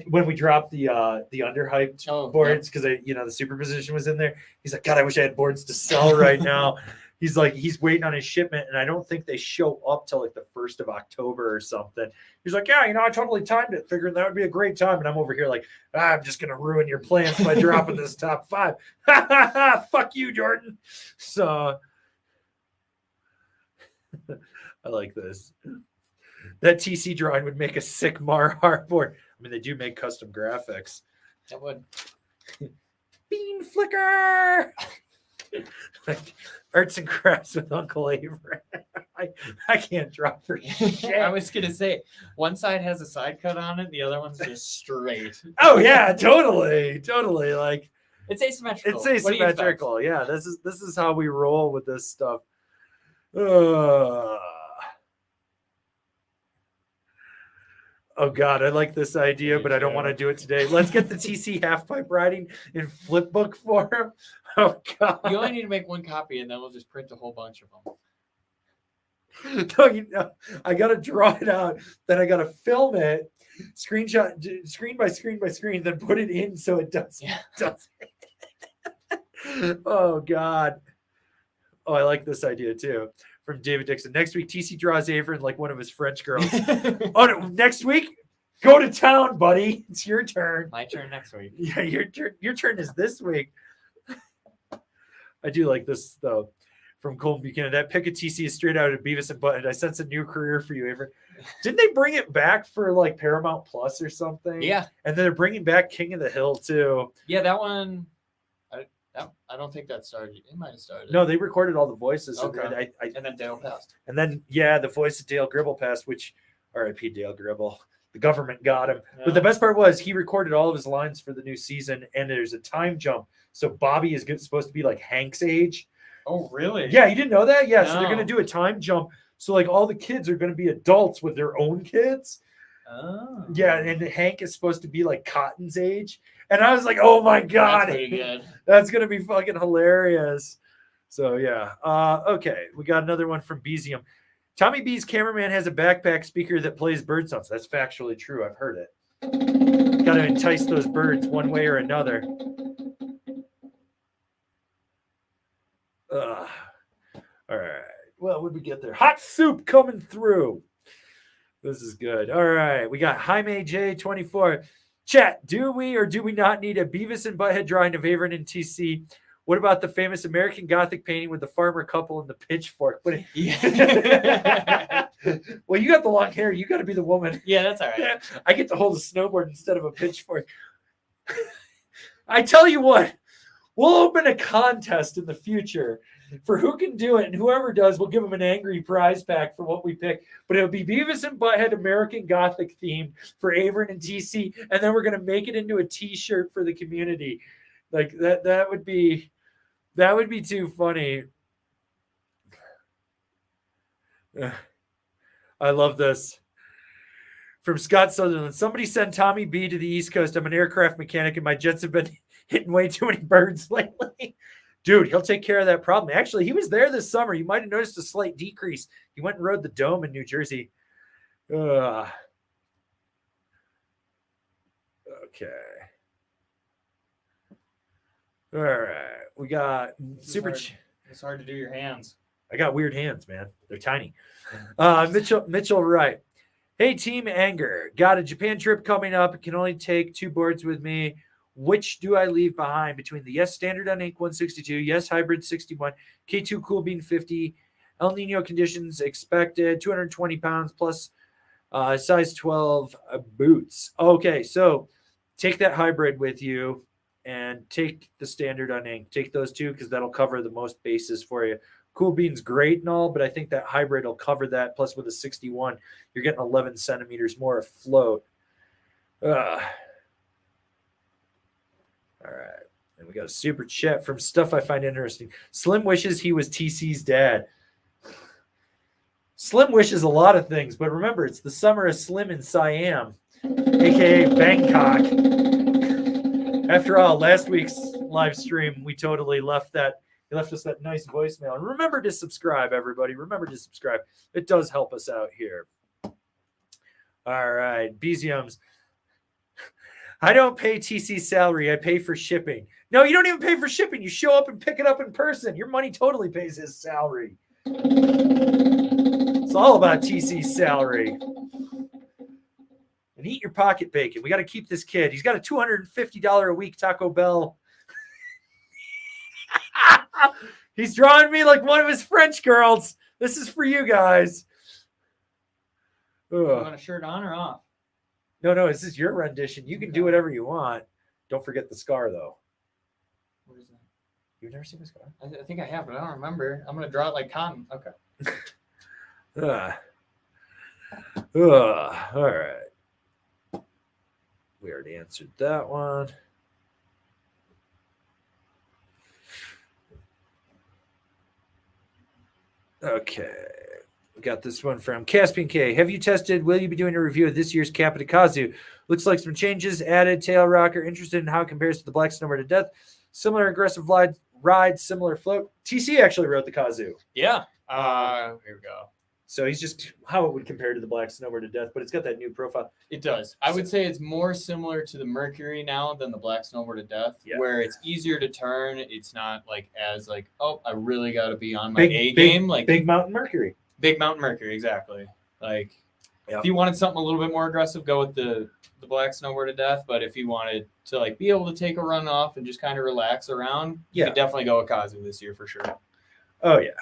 When we dropped the underhyped boards, because the superposition was in there. He's like, God, I wish I had boards to sell right now. He's like, he's waiting on his shipment, and I don't think they show up till like the 1st of October or something. He's like, yeah, I totally timed it, figuring that would be a great time. And I'm over here like, I'm just gonna ruin your plans by dropping this top 5. Fuck you, Jordan. So I like this. That TC drawing would make a sick Mar board. I mean, they do make custom graphics. That would. Bean flicker. Like arts and crafts with Uncle Avery. I can't draw for shit. I was gonna say one side has a side cut on it, the other one's just straight. Oh yeah, totally. Like it's asymmetrical. It's asymmetrical. Yeah, this is how we roll with this stuff. Oh God, I like this idea, but I don't want to do it today. Let's get the TC half pipe riding in flip book form. Oh God. You only need to make one copy and then we'll just print a whole bunch of them. No, I gotta draw it out, then I gotta film it, screenshot screen by screen, then put it in so it does. Oh God. Oh, I like this idea too. From David Dixon. Next week, TC draws Avery like one of his French girls. Oh, no, next week, go to town, buddy. It's your turn. My turn next week. Yeah, your turn is this week. I do like this, though. From Colton Buchanan. That pick of TC is straight out of Beavis and Butthead. I sense a new career for you, Avery. Didn't they bring it back for like Paramount Plus or something? Yeah. And then they're bringing back King of the Hill, too. Yeah, that one... I don't think that started. It might have started. No, they recorded all the voices. Okay. And then Dale passed. And then, the voice of Dale Gribble passed, which, R.I.P. Dale Gribble. The government got him. Yeah. But the best part was he recorded all of his lines for the new season, and there's a time jump. So Bobby is supposed to be like Hank's age. Oh, really? Yeah, you didn't know that? Yeah, no. So they're going to do a time jump. So, like, all the kids are going to be adults with their own kids. Oh. Yeah, and Hank is supposed to be like Cotton's age. And I was like, oh my God. That's pretty good. That's going to be fucking hilarious. So, yeah. Okay, we got another one from Bezium. Tommy B's cameraman has a backpack speaker that plays bird sounds. That's factually true. I've heard it. Got to entice those birds one way or another. All right. Well, when we get there, hot soup coming through. This is good. All right. We got Jaime J24. Chat, do we or do we not need a Beavis and Butthead drawing of Averin and TC? What about the famous American Gothic painting with the farmer couple and the pitchfork? Yeah. Well, you got the long hair. You got to be the woman. Yeah, that's all right. I get to hold a snowboard instead of a pitchfork. I tell you what, We'll open a contest in the future for who can do it, and whoever does, we'll give them an angry prize pack for what we pick. But it'll be Beavis and Butthead American Gothic theme for Avern and TC, and then we're gonna make it into a T-shirt for the community. Like that. That would be too funny. I love this. From Scott Sutherland, somebody send Tommy B to the East Coast. I'm an aircraft mechanic, and my jets have been hitting way too many birds lately. Dude, he'll take care of that problem. Actually, he was there this summer. You might have noticed a slight decrease. He went and rode the Dome in New Jersey. Okay. All right. We got super. It's hard to do your hands. I got weird hands, man. They're tiny. Mitchell Wright. Hey, Team Anger. Got a Japan trip coming up. Can only take 2 boards with me. Which do I leave behind between the Yes Standard on Ink 162, Yes Hybrid 61, K2 Cool Bean 50, El Nino conditions expected, 220 pounds plus size 12 boots. Okay, so take that hybrid with you and take the Standard on Ink. Take those 2 because that'll cover the most bases for you. Cool Bean's great and all, but I think that hybrid will cover that. Plus with a 61, you're getting 11 centimeters more afloat. All right. And we got a super chat from Stuff I Find Interesting. Slim wishes he was TC's dad. Slim wishes a lot of things, but remember, it's the summer of Slim in Siam, a.k.a. Bangkok. After all, last week's live stream, we totally left that. He left us that nice voicemail. And remember to subscribe, everybody. Remember to subscribe. It does help us out here. All right. Beziums. I don't pay TC's salary. I pay for shipping. No, you don't even pay for shipping. You show up and pick it up in person. Your money totally pays his salary. It's all about TC's salary. And eat your pocket bacon. We got to keep this kid. He's got a $250 a week Taco Bell. He's drawing me like one of his French girls. This is for you guys. You want a shirt on or off? No, this is your rendition. You can do whatever you want. Don't forget the scar, though. What is that? You've never seen the scar? I think I have, but I don't remember. I'm going to draw it like cotton. Okay. All right. We already answered that one. Okay. We got this one from Caspian K. Have you tested? Will you be doing a review of this year's Kappa Kazu? Looks like some changes added. Tail rocker. Interested in how it compares to the Black Snowboard to Death. Similar aggressive ride, similar float. TC actually wrote the Kazu. Yeah. Here we go. So he's just how it would compare to the Black Snowboard to Death, but it's got that new profile. It does. I would say it's more similar to the Mercury now than the Black Snowboard to Death, where it's easier to turn. It's not like as like, oh, I really got to be on my A game. Like Big Mountain Mercury. Big Mountain Mercury, exactly. Like if you wanted something a little bit more aggressive, go with the Black Snowboard to Death. But if you wanted to like be able to take a run off and just kind of relax around, you could definitely go with Kazu this year for sure. Oh yeah,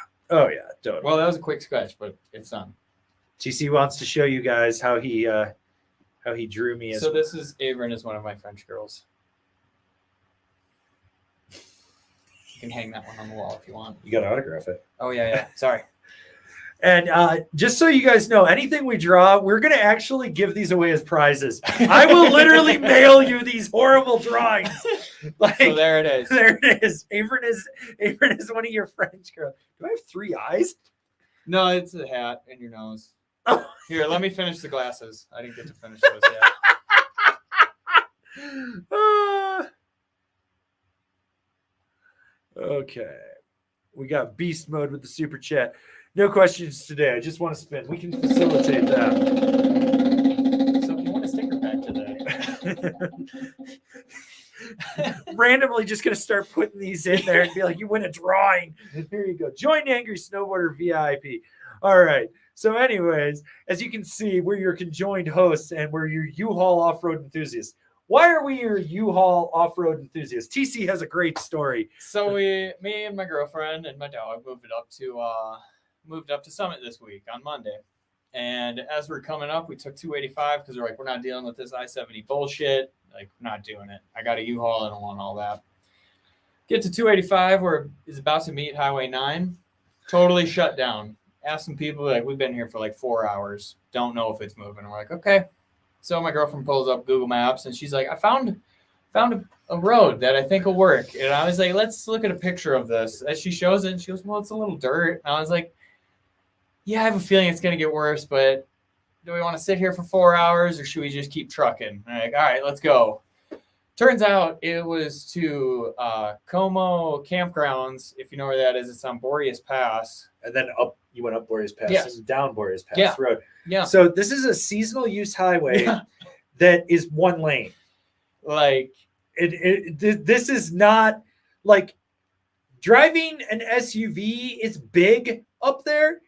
totally. Well, that was a quick sketch, but it's done. TC wants to show you guys how he drew me. So this is Avern is one of my French girls. You can hang that one on the wall if you want. You got to autograph it. Oh yeah. Sorry. And just so you guys know, anything we draw, we're going to actually give these away as prizes. I will literally mail you these horrible drawings. Like, so there it is. There it is. Avern is one of your French girls. Do I have 3 eyes? No, it's a hat and your nose. Oh. Here, let me finish the glasses. I didn't get to finish those yet. Okay. We got beast mode with the super chat. No questions today. I just want to spin. We can facilitate that. So if you want a sticker pack today. Randomly just going to start putting these in there and be like, you win a drawing. And here you go. Join Angry Snowboarder VIP. All right. So anyways, as you can see, we're your conjoined hosts and we're your U-Haul off-road enthusiasts. Why are we your U-Haul off-road enthusiasts? TC has a great story. So me and my girlfriend and my dog moved up to Summit this week on Monday. And as we're coming up, we took 285 because we're like, we're not dealing with this I-70 bullshit. Like, we're not doing it. I got a U-Haul. I don't want all that. Get to 285 where it's about to meet Highway 9. Totally shut down. Ask some people, like, we've been here for like 4 hours. Don't know if it's moving. We're like, okay. So my girlfriend pulls up Google Maps and she's like, I found a road that I think will work. And I was like, let's look at a picture of this. As she shows it, and she goes, well, it's a little dirt. And I was like, yeah, I have a feeling it's going to get worse, but do we want to sit here for 4 hours or should we just keep trucking? And I'm like, all right, let's go. Turns out it was to Como Campgrounds. If you know where that is, it's on Boreas Pass. And then up, you went up Boreas Pass Yes. and down Boreas Pass Road. Yeah. So this is a seasonal use highway that is one lane. Like, this is not like driving an SUV is big up there.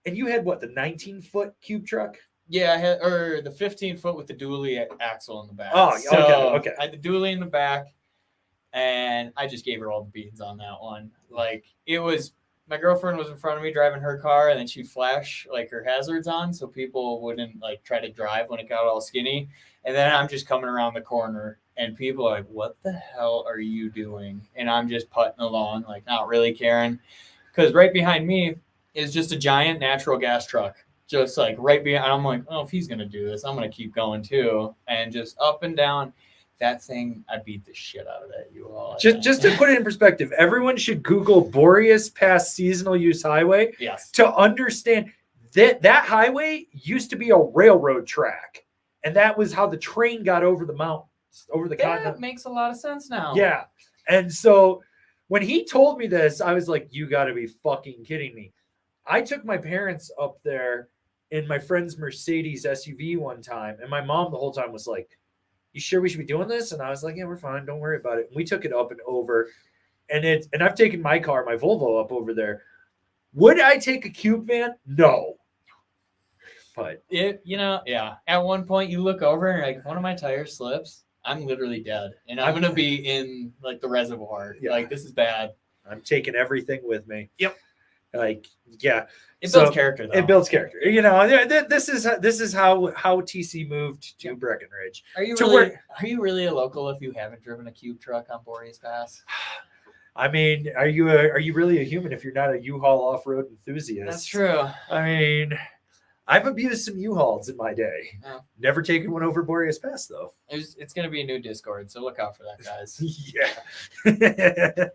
And you had what, the 19-foot cube truck? yeah, I had, or the 15-foot with the dually axle in the back. Oh, So okay. I had the dually in the back, and I just gave her all the beans on that one. Like, it was, my girlfriend was in front of me driving her car, and then she'd flash like her hazards on so people wouldn't like try to drive when it got all skinny. And then I'm just coming around the corner, and people are like, what the hell are you doing? And I'm just putting along, like, not really caring. Because right behind me is just a giant natural gas truck. Just like right behind, I'm like, oh, if he's going to do this, I'm going to keep going too. And just up and down. That thing, I beat the shit out of that U-Haul. Just to put it in perspective, everyone should Google Boreas Pass Seasonal Use Highway Yes. to understand that highway used to be a railroad track. And that was how the train got over the mountains, over the continent. That makes a lot of sense now. Yeah. And so when he told me this, I was like, you got to be fucking kidding me. I took my parents up there in my friend's Mercedes SUV one time. And my mom the whole time was like, you sure we should be doing this? And I was like, yeah, we're fine. Don't worry about it. And we took it up and over. And I've taken my car, my Volvo, up over there. Would I take a cube van? No. But yeah. At one point you look over and you're like, if one of my tires slips, I'm literally dead. And I'm going to be in like the reservoir. Yeah. Like, this is bad. I'm taking everything with me. Yep. Like, yeah. It builds character, though. It builds character. You know, this is how TC moved to Breckenridge. Are you really a local if you haven't driven a cube truck on Boreas Pass? I mean, are you really a human if you're not a U-Haul off-road enthusiast? That's true. I mean, I've abused some U-Hauls in my day. Yeah. Never taken one over Boreas Pass, though. It's going to be a new Discord, so look out for that, guys. Yeah.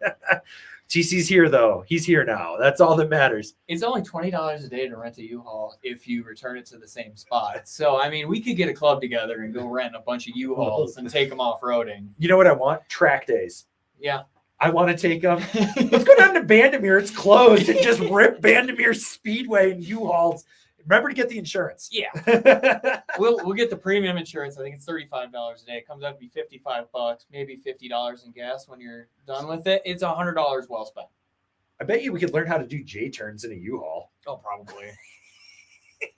TC's here, though. He's here now. That's all that matters. It's only $20 a day to rent a U-Haul if you return it to the same spot. So, I mean, we could get a club together and go rent a bunch of U-Hauls and take them off-roading. You know what I want? Track days. Yeah. I want to take them. Let's go down to Bandimere. It's closed. And just rip Bandimere Speedway and U-Hauls. Remember to get the insurance. Yeah. We'll get the premium insurance. I think it's $35 a day. It comes out to be $55, maybe $50 in gas when you're done with it. It's $100 well spent. I bet you we could learn how to do J-turns in a U-Haul. Oh, probably.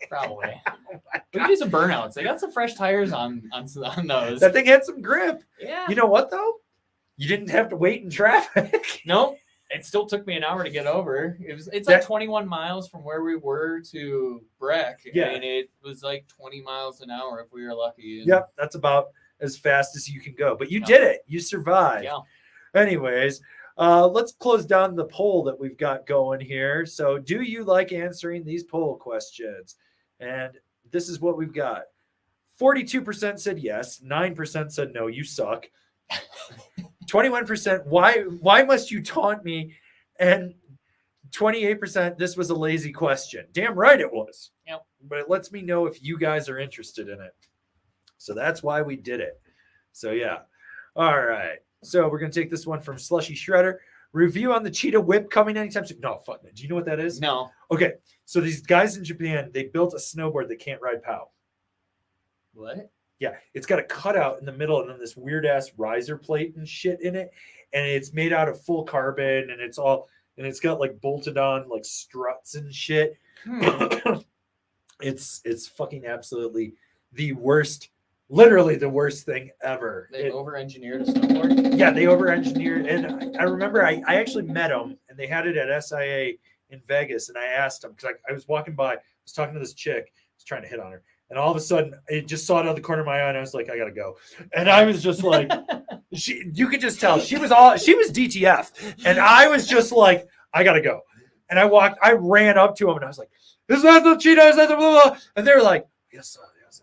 Probably. We could do some burnouts. They got some fresh tires on those. That thing had some grip. Yeah. You know what, though? You didn't have to wait in traffic. Nope. It still took me an hour to get over. It's like 21 miles from where we were to Breck. Yeah. And it was like 20 miles an hour if we were lucky. And Yep, that's about as fast as you can go. But you did it. You survived. Yeah. Anyways, let's close down the poll that we've got going here. So do you like answering these poll questions? And this is what we've got. 42% said yes. 9% said no, you suck. 21%, why must you taunt me? And 28%, this was a lazy question. Damn right it was. Yep. But it lets me know if you guys are interested in it. So that's why we did it. So yeah. All right. So we're going to take this one from Slushy Shredder. Review on the Cheetah Whip coming anytime soon. No, fuck that. Do you know what that is? No. Okay. So these guys in Japan, they built a snowboard that can't ride POW. What? Yeah, it's got a cutout in the middle and then this weird ass riser plate and shit in it. And it's made out of full carbon and it's got like bolted on like struts and shit. It's fucking absolutely the worst, literally the worst thing ever. They over-engineered a snowboard? Yeah, they over-engineered. And I remember I actually met them and they had it at SIA in Vegas. And I asked them, because I was walking by, I was talking to this chick, I was trying to hit on her. And all of a sudden, it just saw it out of the corner of my eye, and I was like, I got to go. And I was just like, You could just tell she was DTF, and I was just like, I gotta go. And I ran up to him, and I was like, "This is not the Cheetos," blah, blah, blah. And they're like, "Yes, yes,"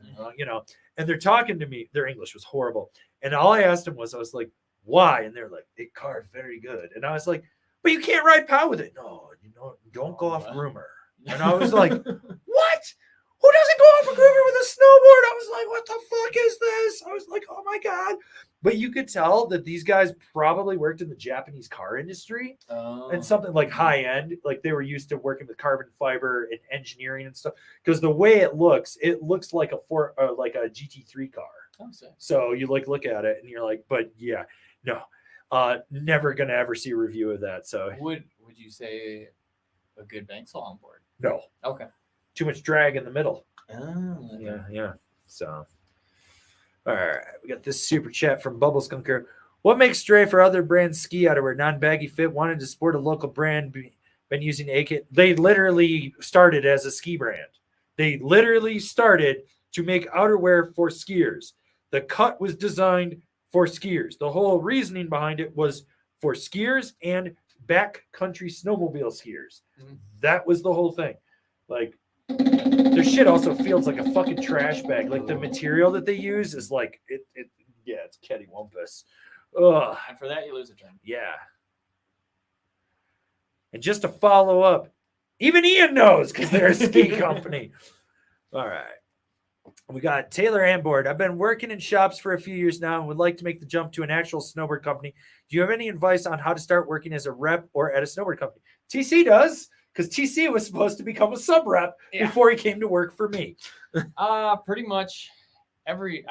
and they're talking to me. Their English was horrible, and all I asked them was, I was like, "Why?" And they're like, "It carved very good," and I was like, "But you can't ride POW with it." No, don't go off groomer. And I was like, "What? Who doesn't go off a groomer with a snowboard?" I was like, "What the fuck is this?" I was like, "Oh my god." But you could tell that these guys probably worked in the Japanese car industry and something like high end. Like they were used to working with carbon fiber and engineering and stuff. Because the way it looks like like a GT3 car. So you look at it and you're like, but yeah, no, never gonna ever see a review of that. So would you say a good bank slalom board? No. Okay. Too much drag in the middle. Oh, okay. Yeah. So. All right, we got this super chat from Bubbles Skunker. What makes Stray for other brands ski outerwear non-baggy fit? Wanted to support a local brand, been using AK. They literally started as a ski brand. They literally started to make outerwear for skiers. The cut was designed for skiers. The whole reasoning behind it was for skiers and backcountry snowmobile skiers. Mm-hmm. That was the whole thing. Like, their shit also feels like a fucking trash bag. Like the material that they use is like it's cattywampus. Ugh. And for that you lose a turn. Yeah. And just to follow up, even Ian knows because they're a ski company. All right. We got Taylor Amboard. I've been working in shops for a few years now and would like to make the jump to an actual snowboard company. Do you have any advice on how to start working as a rep or at a snowboard company? TC does. Because TC was supposed to become a sub rep before he came to work for me. Pretty much every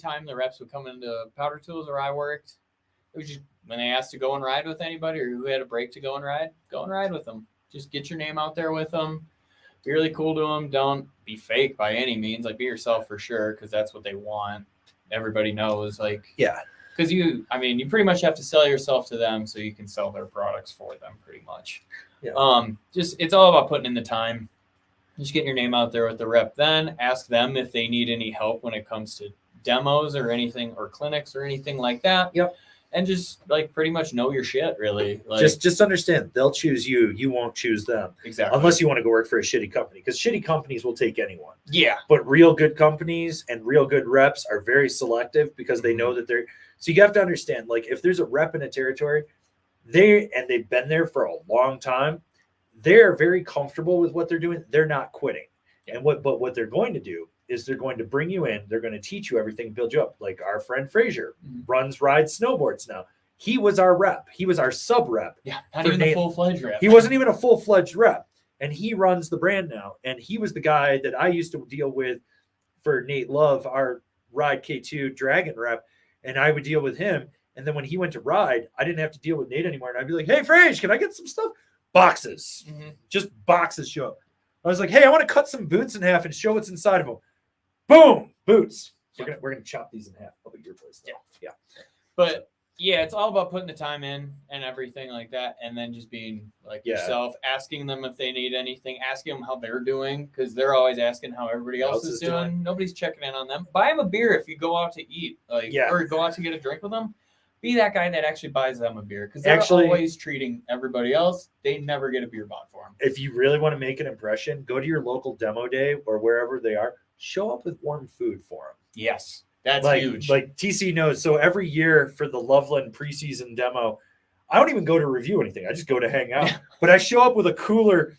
time the reps would come into Powder Tools where I worked, it was just when they asked to go and ride with anybody or who had a break to go and ride with them. Just get your name out there with them. Be really cool to them. Don't be fake by any means. Like, be yourself for sure, because that's what they want. Everybody knows. Like, yeah. Because you pretty much have to sell yourself to them so you can sell their products for them pretty much. Yeah. It's all about putting in the time. Just getting your name out there with the rep. Then ask them if they need any help when it comes to demos or anything, or clinics or anything like that. Yep. And just like pretty much know your shit, really. Like, just understand they'll choose you. You won't choose them. Exactly. Unless you want to go work for a shitty company, because shitty companies will take anyone. Yeah. But real good companies and real good reps are very selective because they know that they're. So you have to understand, like, if there's a rep in a territory, they've been there for a long time, they're very comfortable with what they're doing. They're not quitting. And what they're going to do is they're going to bring you in. They're going to teach you everything, build you up. Like our friend Frazier rides snowboards now. He was our rep. He was our sub rep. Yeah, not even a full-fledged rep. He wasn't even a full-fledged rep. And he runs the brand now. And he was the guy that I used to deal with for Nate Love, our Ride K2 Dragon rep. And I would deal with him. And then when he went to ride, I didn't have to deal with Nate anymore. And I'd be like, "Hey, Frage, can I get some stuff?" Boxes. Just boxes show up. I was like, "Hey, I want to cut some boots in half and show what's inside of them." Boom, boots. We're gonna chop these in half. I'll be your place. Yeah. But yeah, it's all about putting the time in and everything like that, and then just being like yourself, asking them if they need anything, asking them how they're doing, because they're always asking how everybody else is doing. Nobody's checking in on them. Buy them a beer if you go out to eat, or go out to get a drink with them. Be that guy that actually buys them a beer, because they're always treating everybody else. They never get a beer bought for them. If you really want to make an impression, go to your local demo day or wherever they are. Show up with warm food for them. Yes. That's huge. Like TC knows. So every year for the Loveland preseason demo, I don't even go to review anything. I just go to hang out. But I show up with a cooler.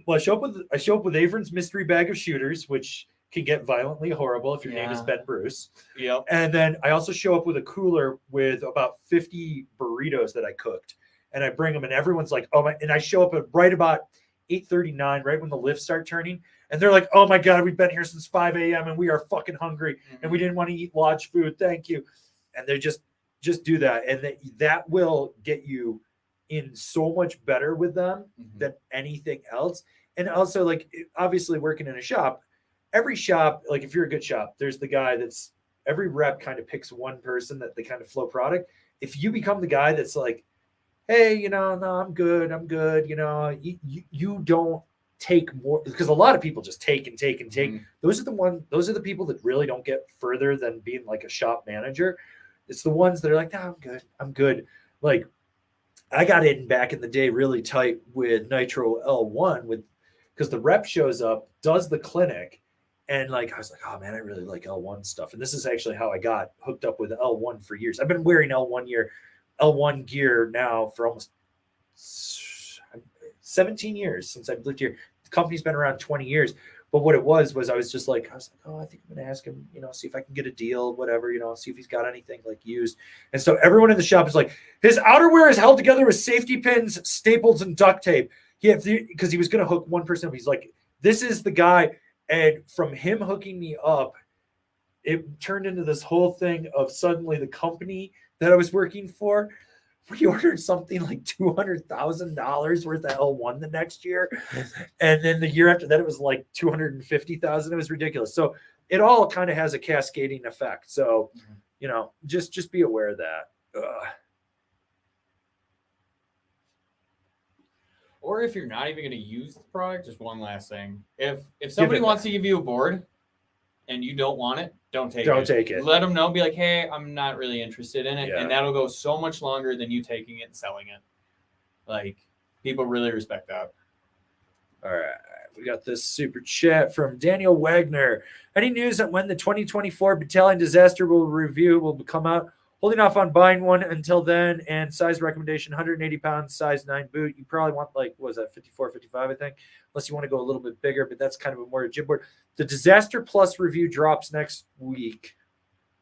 I show up with Avron's mystery bag of shooters, which can get violently horrible if your name is Ben Bruce. Yep. And then I also show up with a cooler with about 50 burritos that I cooked, and I bring them, and everyone's like, "Oh my!" And I show up at right about 8:39, right when the lifts start turning. And they're like, "Oh my God, we've been here since 5 a.m. and we are fucking hungry and we didn't want to eat lodge food. Thank you." And they just do that. And that will get you in so much better with them than anything else. And also, like, obviously working in a shop, every shop, like if you're a good shop, there's the guy that's every rep kind of picks one person that they kind of flow product. If you become the guy that's like, "Hey, no, I'm good. You don't take more," because a lot of people just take and take and take. Those are the people that really don't get further than being like a shop manager. It's the ones that are like, no, I'm good. Like I got in back in the day really tight with Nitro L1 because the rep shows up, does the clinic, and like I was like, oh man, I really like L1 stuff. And this is actually how I got hooked up with L1 for years. I've been wearing L1 gear now for almost 17 years since I've lived here. The company's been around 20 years. But what it was I was like, oh, I think I'm going to ask him, see if I can get a deal, whatever, see if he's got anything like used. And so everyone in the shop is like, his outerwear is held together with safety pins, staples, and duct tape. Because he was going to hook one person up. He's like, this is the guy. And from him hooking me up, it turned into this whole thing of suddenly the company that I was working for, we ordered something like $200,000 worth of L1 the next year. And then the year after that, it was like $250,000. It was ridiculous. So it all kind of has a cascading effect. So, just be aware of that. Or if you're not even going to use the product, just one last thing. If somebody wants to give you a board and you don't want it, don't take it. Let them know. Be like, hey, I'm not really interested in it. Yeah. And that'll go so much longer than you taking it and selling it. Like, people really respect that. All right. We got this super chat from Daniel Wagner. Any news on when the 2024 Battalion Disaster Review will come out? Holding off on buying one until then. And size recommendation, 180 pounds, size 9 boot. You probably want 54, 55, I think. Unless you want to go a little bit bigger, but that's kind of a more gym board. The Disaster Plus review drops next week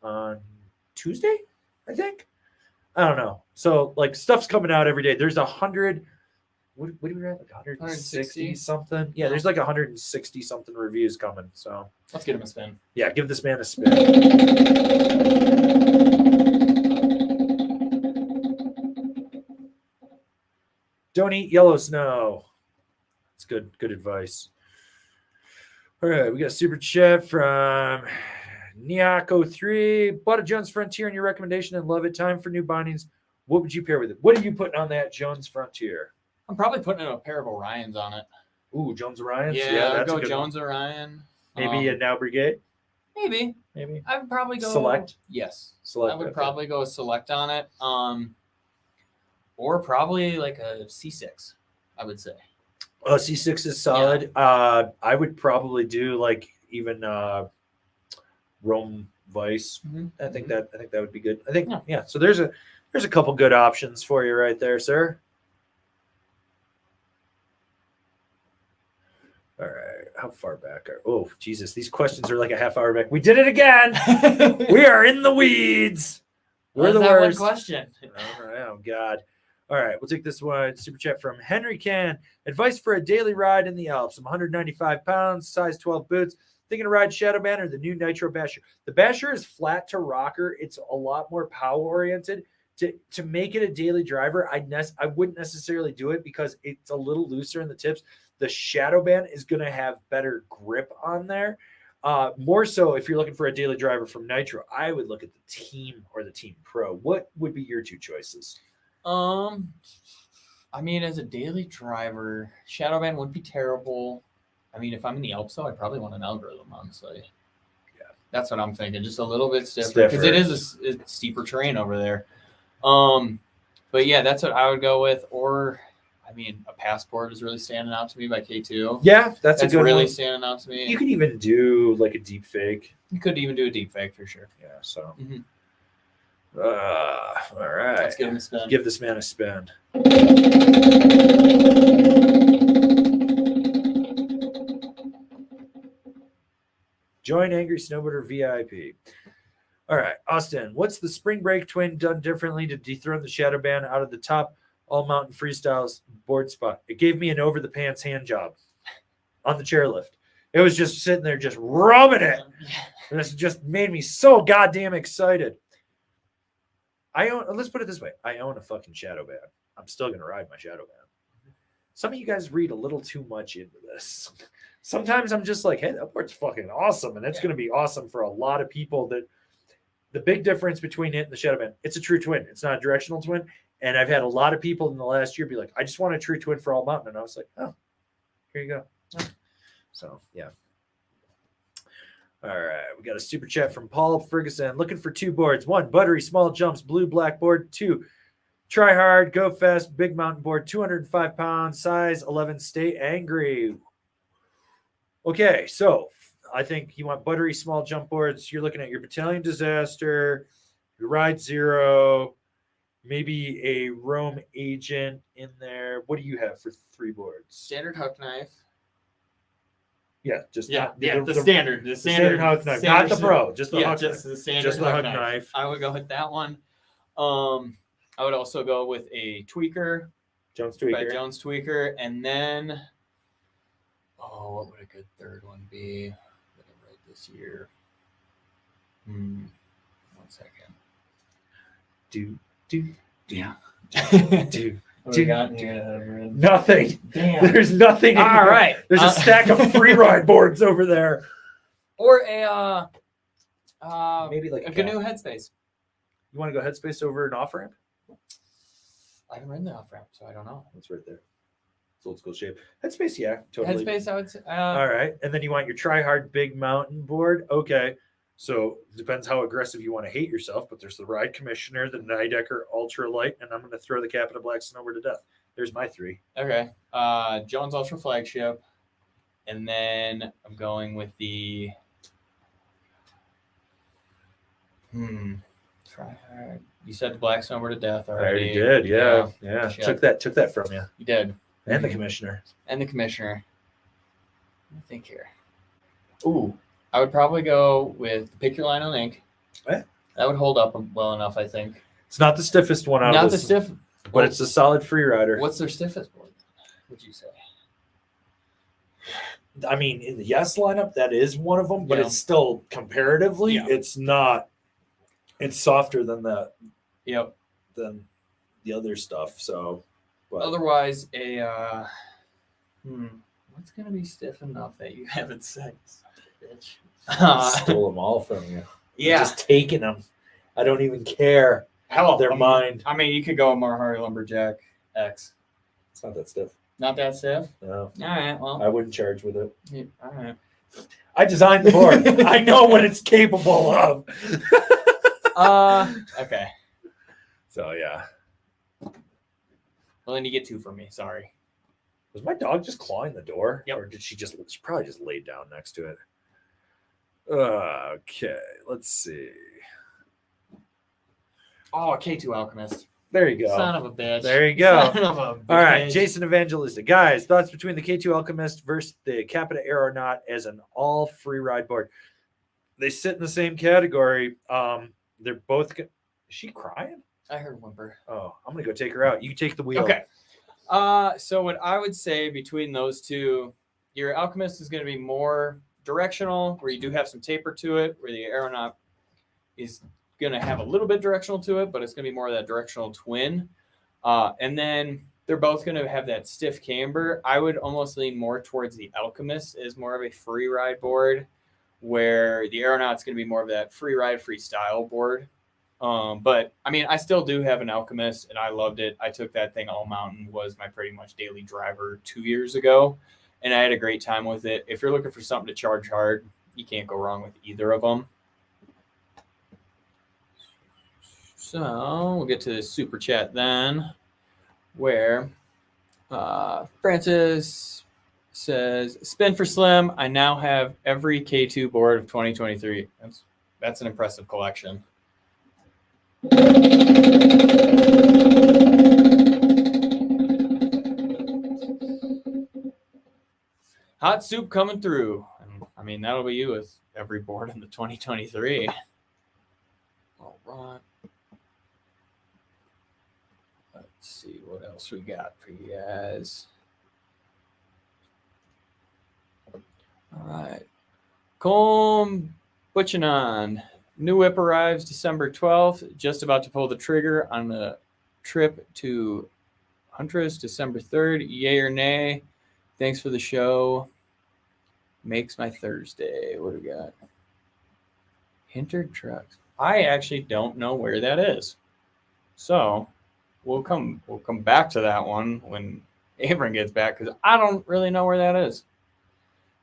on Tuesday, I think. I don't know. So, stuff's coming out every day. There's 100. What do we have? 160 something? Yeah, there's 160 something reviews coming. So let's get him a spin. Yeah, give this man a spin. Don't eat yellow snow. That's good advice. All right, we got a super chat from Niako3. Bought a Jones Frontier on your recommendation and love it. Time for new bindings. What would you pair with it? What are you putting on that Jones Frontier? I'm probably putting a pair of Orions on it. Ooh, Jones Orions? Yeah, that's go Jones Orion. Maybe a Now Brigade? Maybe. I would probably go Select? Yes. Select. I would probably go Select on it. Or probably a C6, I would say. C6 is solid. Yeah. I would probably do even Rome Vice. Mm-hmm. I think that would be good. I think yeah. So there's a couple good options for you right there, sir. All right. How far back are? Oh, Jesus! These questions are like a half hour back. We did it again. We are in the weeds. We're the worst. One question. Oh God. All right, we'll take this one. Super chat from Henry Can. Advice for a daily ride in the Alps. I'm 195 pounds, size 12 boots. Thinking to ride Shadowban or the new Nitro Basher. The Basher is flat to rocker. It's a lot more power oriented. To make it a daily driver, I wouldn't necessarily do it because it's a little looser in the tips. The Shadowban is going to have better grip on there. More so if you're looking for a daily driver from Nitro, I would look at the Team or the Team Pro. What would be your two choices? I mean, as a daily driver, Shadowban would be terrible. I mean, if I'm in the Alps, though, I probably want an algorithm, honestly. Yeah, that's what I'm thinking. Just a little bit stiffer because it is a steeper terrain over there. But yeah, that's what I would go with. Or, I mean, a Passport is really standing out to me by K2. Yeah, that's a good really one. Standing out to me. You could even do a deep fake. You could even do a deep fake for sure. Yeah. So. Mm-hmm. All right. Let's give him a spin. Give this man a spin. Join Angry Snowboarder VIP. All right, Austin, what's the spring break twin done differently to dethrone the Shadowban out of the top all mountain freestyles board spot? It gave me an over the pants hand job on the chairlift. It was just sitting there just rubbing it. And this just made me so goddamn excited. Let's put it this way. I own a fucking Shadowban. I'm still going to ride my Shadowban. Some of you guys read a little too much into this. Sometimes I'm just like, hey, that board's fucking awesome. And it's going to be awesome for a lot of people. That the big difference between it and the Shadowban, it's a true twin. It's not a directional twin. And I've had a lot of people in the last year be like, I just want a true twin for all mountain. And I was like, oh, here you go. So, yeah. All right, we got a super chat from Paul Ferguson. Looking for 2 boards. 1, buttery, small jumps, blue, black board. 2, try hard, go fast, big mountain board, 205 pounds, size 11, stay angry. Okay, so I think you want buttery, small jump boards. You're looking at your Battalion Disaster, your Ride Zero, maybe a Rome Agent in there. What do you have for 3 boards? Standard hook knife. Yeah, just Yeah, not, the standard hook knife, not the pro, just the hook just knife. the standard Just the hook hook knife. knife. I would go with that one. I would also go with a tweaker, Jones by tweaker. Jones tweaker, and then what would a good third one be? What did I write this year? 1 second. Yeah. What do we got here? Nothing. Damn. There's nothing. In All here. right. There's a stack of free ride boards over there. Or a Maybe like a canoe headspace. You want to go headspace over an off ramp? I haven't ridden the off ramp, so I don't know. That's right there. It's old school shape. Headspace, yeah, totally. Headspace, I would say. All right, and then you want your try hard big mountain board. Okay, so depends how aggressive you want to hate yourself. But there's the Ride Commissioner, the Nidecker Ultralight, and I'm going to throw the Capita Black Snowboard to death. There's my 3. Okay, Jones Ultra Flagship, and then I'm going with the try hard. You said the Black Snowboard to death already. I already did. Yeah. Shit. Took that from you. You did. And the Commissioner. And the Commissioner. Let me think here. Ooh. I would probably go with Pick Your Line on Ink. Eh? That would hold up well enough, I think. It's not the stiffest one out Not of the this, stiff, but it's a solid free rider. What's their stiffest board? Would you say? I mean, in the Yes lineup, that is one of them, but Yeah. it's still comparatively, Yeah. it's not. It's softer than that, Yep. than the other stuff. So, but Otherwise, what's gonna be stiff enough that you haven't said, bitch? stole them all from you. Yeah. Just taking them. I don't even care. Hell, They're mine. I mean, you could go with Marhari Lumberjack X. It's not that stiff. Not that stiff. No, All right. Well. I wouldn't charge with it. Yeah, all right. I designed the board. I know what it's capable of. Okay. So yeah. Well, then you get 2 from me. Sorry. Was my dog just clawing the door? Yep. Or did she probably just laid down next to it? Okay, let's see. Oh, K2 Alchemist. There you go. Son of a bitch. There you go. Son of a All right, bitch. Jason Evangelista. Guys, thoughts between the K2 Alchemist versus the Capita Aeronaut as an all free ride board? They sit in the same category. They're both. Is she crying? I heard a whimper. Oh, I'm gonna go take her out. You take the wheel. Okay. So what I would say between those two, your Alchemist is going to be more directional, where you do have some taper to it, where the Aeronaut is going to have a little bit directional to it, but it's going to be more of that directional twin. And then they're both going to have that stiff camber. I would almost lean more towards the Alchemist as more of a free ride board, where the Aeronaut's going to be more of that free ride, freestyle board. But I mean, I still do have an Alchemist and I loved it. I took that thing all mountain, was my pretty much daily driver 2 years ago, and I had a great time with it. If you're looking for something to charge hard, you can't go wrong with either of them. So we'll get to the super chat then, where Francis says, "Spin for Slim. I now have every K2 board of 2023. That's an impressive collection." Hot soup coming through. I mean, that'll be you with every board in the 2023. All right. Let's see what else we got for you guys. All right. Colm Butchanon. New whip arrives December 12th. Just about to pull the trigger on the trip to Huntress December 3rd. Yay or nay? Thanks for the show. Makes my Thursday. What do we got? Hintered Trucks. I actually don't know where that is. So we'll come back to that one when Abram gets back, because I don't really know where that is.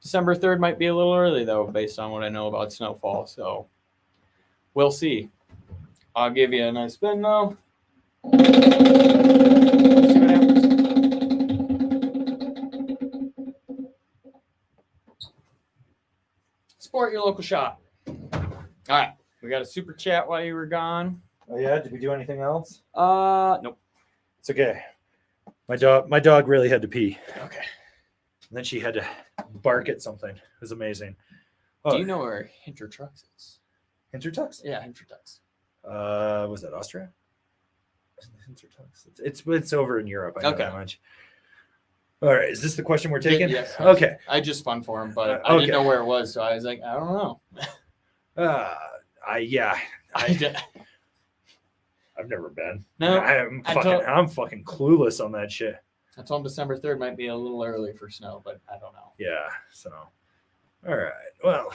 December 3rd might be a little early, though, based on what I know about snowfall. So we'll see. I'll give you a nice spin, though. See what happens. Support your local shop. All right. We got a super chat while you were gone. Oh yeah, did we do anything else? Nope. It's okay. My dog really had to pee. Okay. And then she had to bark at something. It was amazing. Oh, Do you know where Hintertux is? Hintertux? Yeah, Hintertux. Was that Austria? Hintertux. It's over in Europe. I know that much. All right. Is this the question we're taking? Yes. Okay. I just spun for him, but I didn't know where it was, so I was like, I don't know. I've never been. No, I'm fucking clueless on that shit. I told him December 3rd might be a little early for snow, but I don't know. Yeah. So, all right. Well,